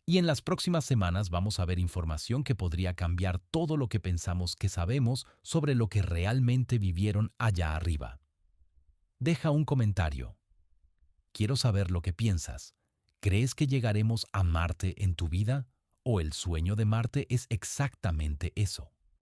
y en las próximas semanas vamos a ver información que podría cambiar todo lo que pensamos que sabemos sobre lo que realmente vivieron allá arriba. Deja un comentario. Quiero saber lo que piensas. ¿Crees que llegaremos a Marte en tu vida? ¿O el sueño de Marte es exactamente eso?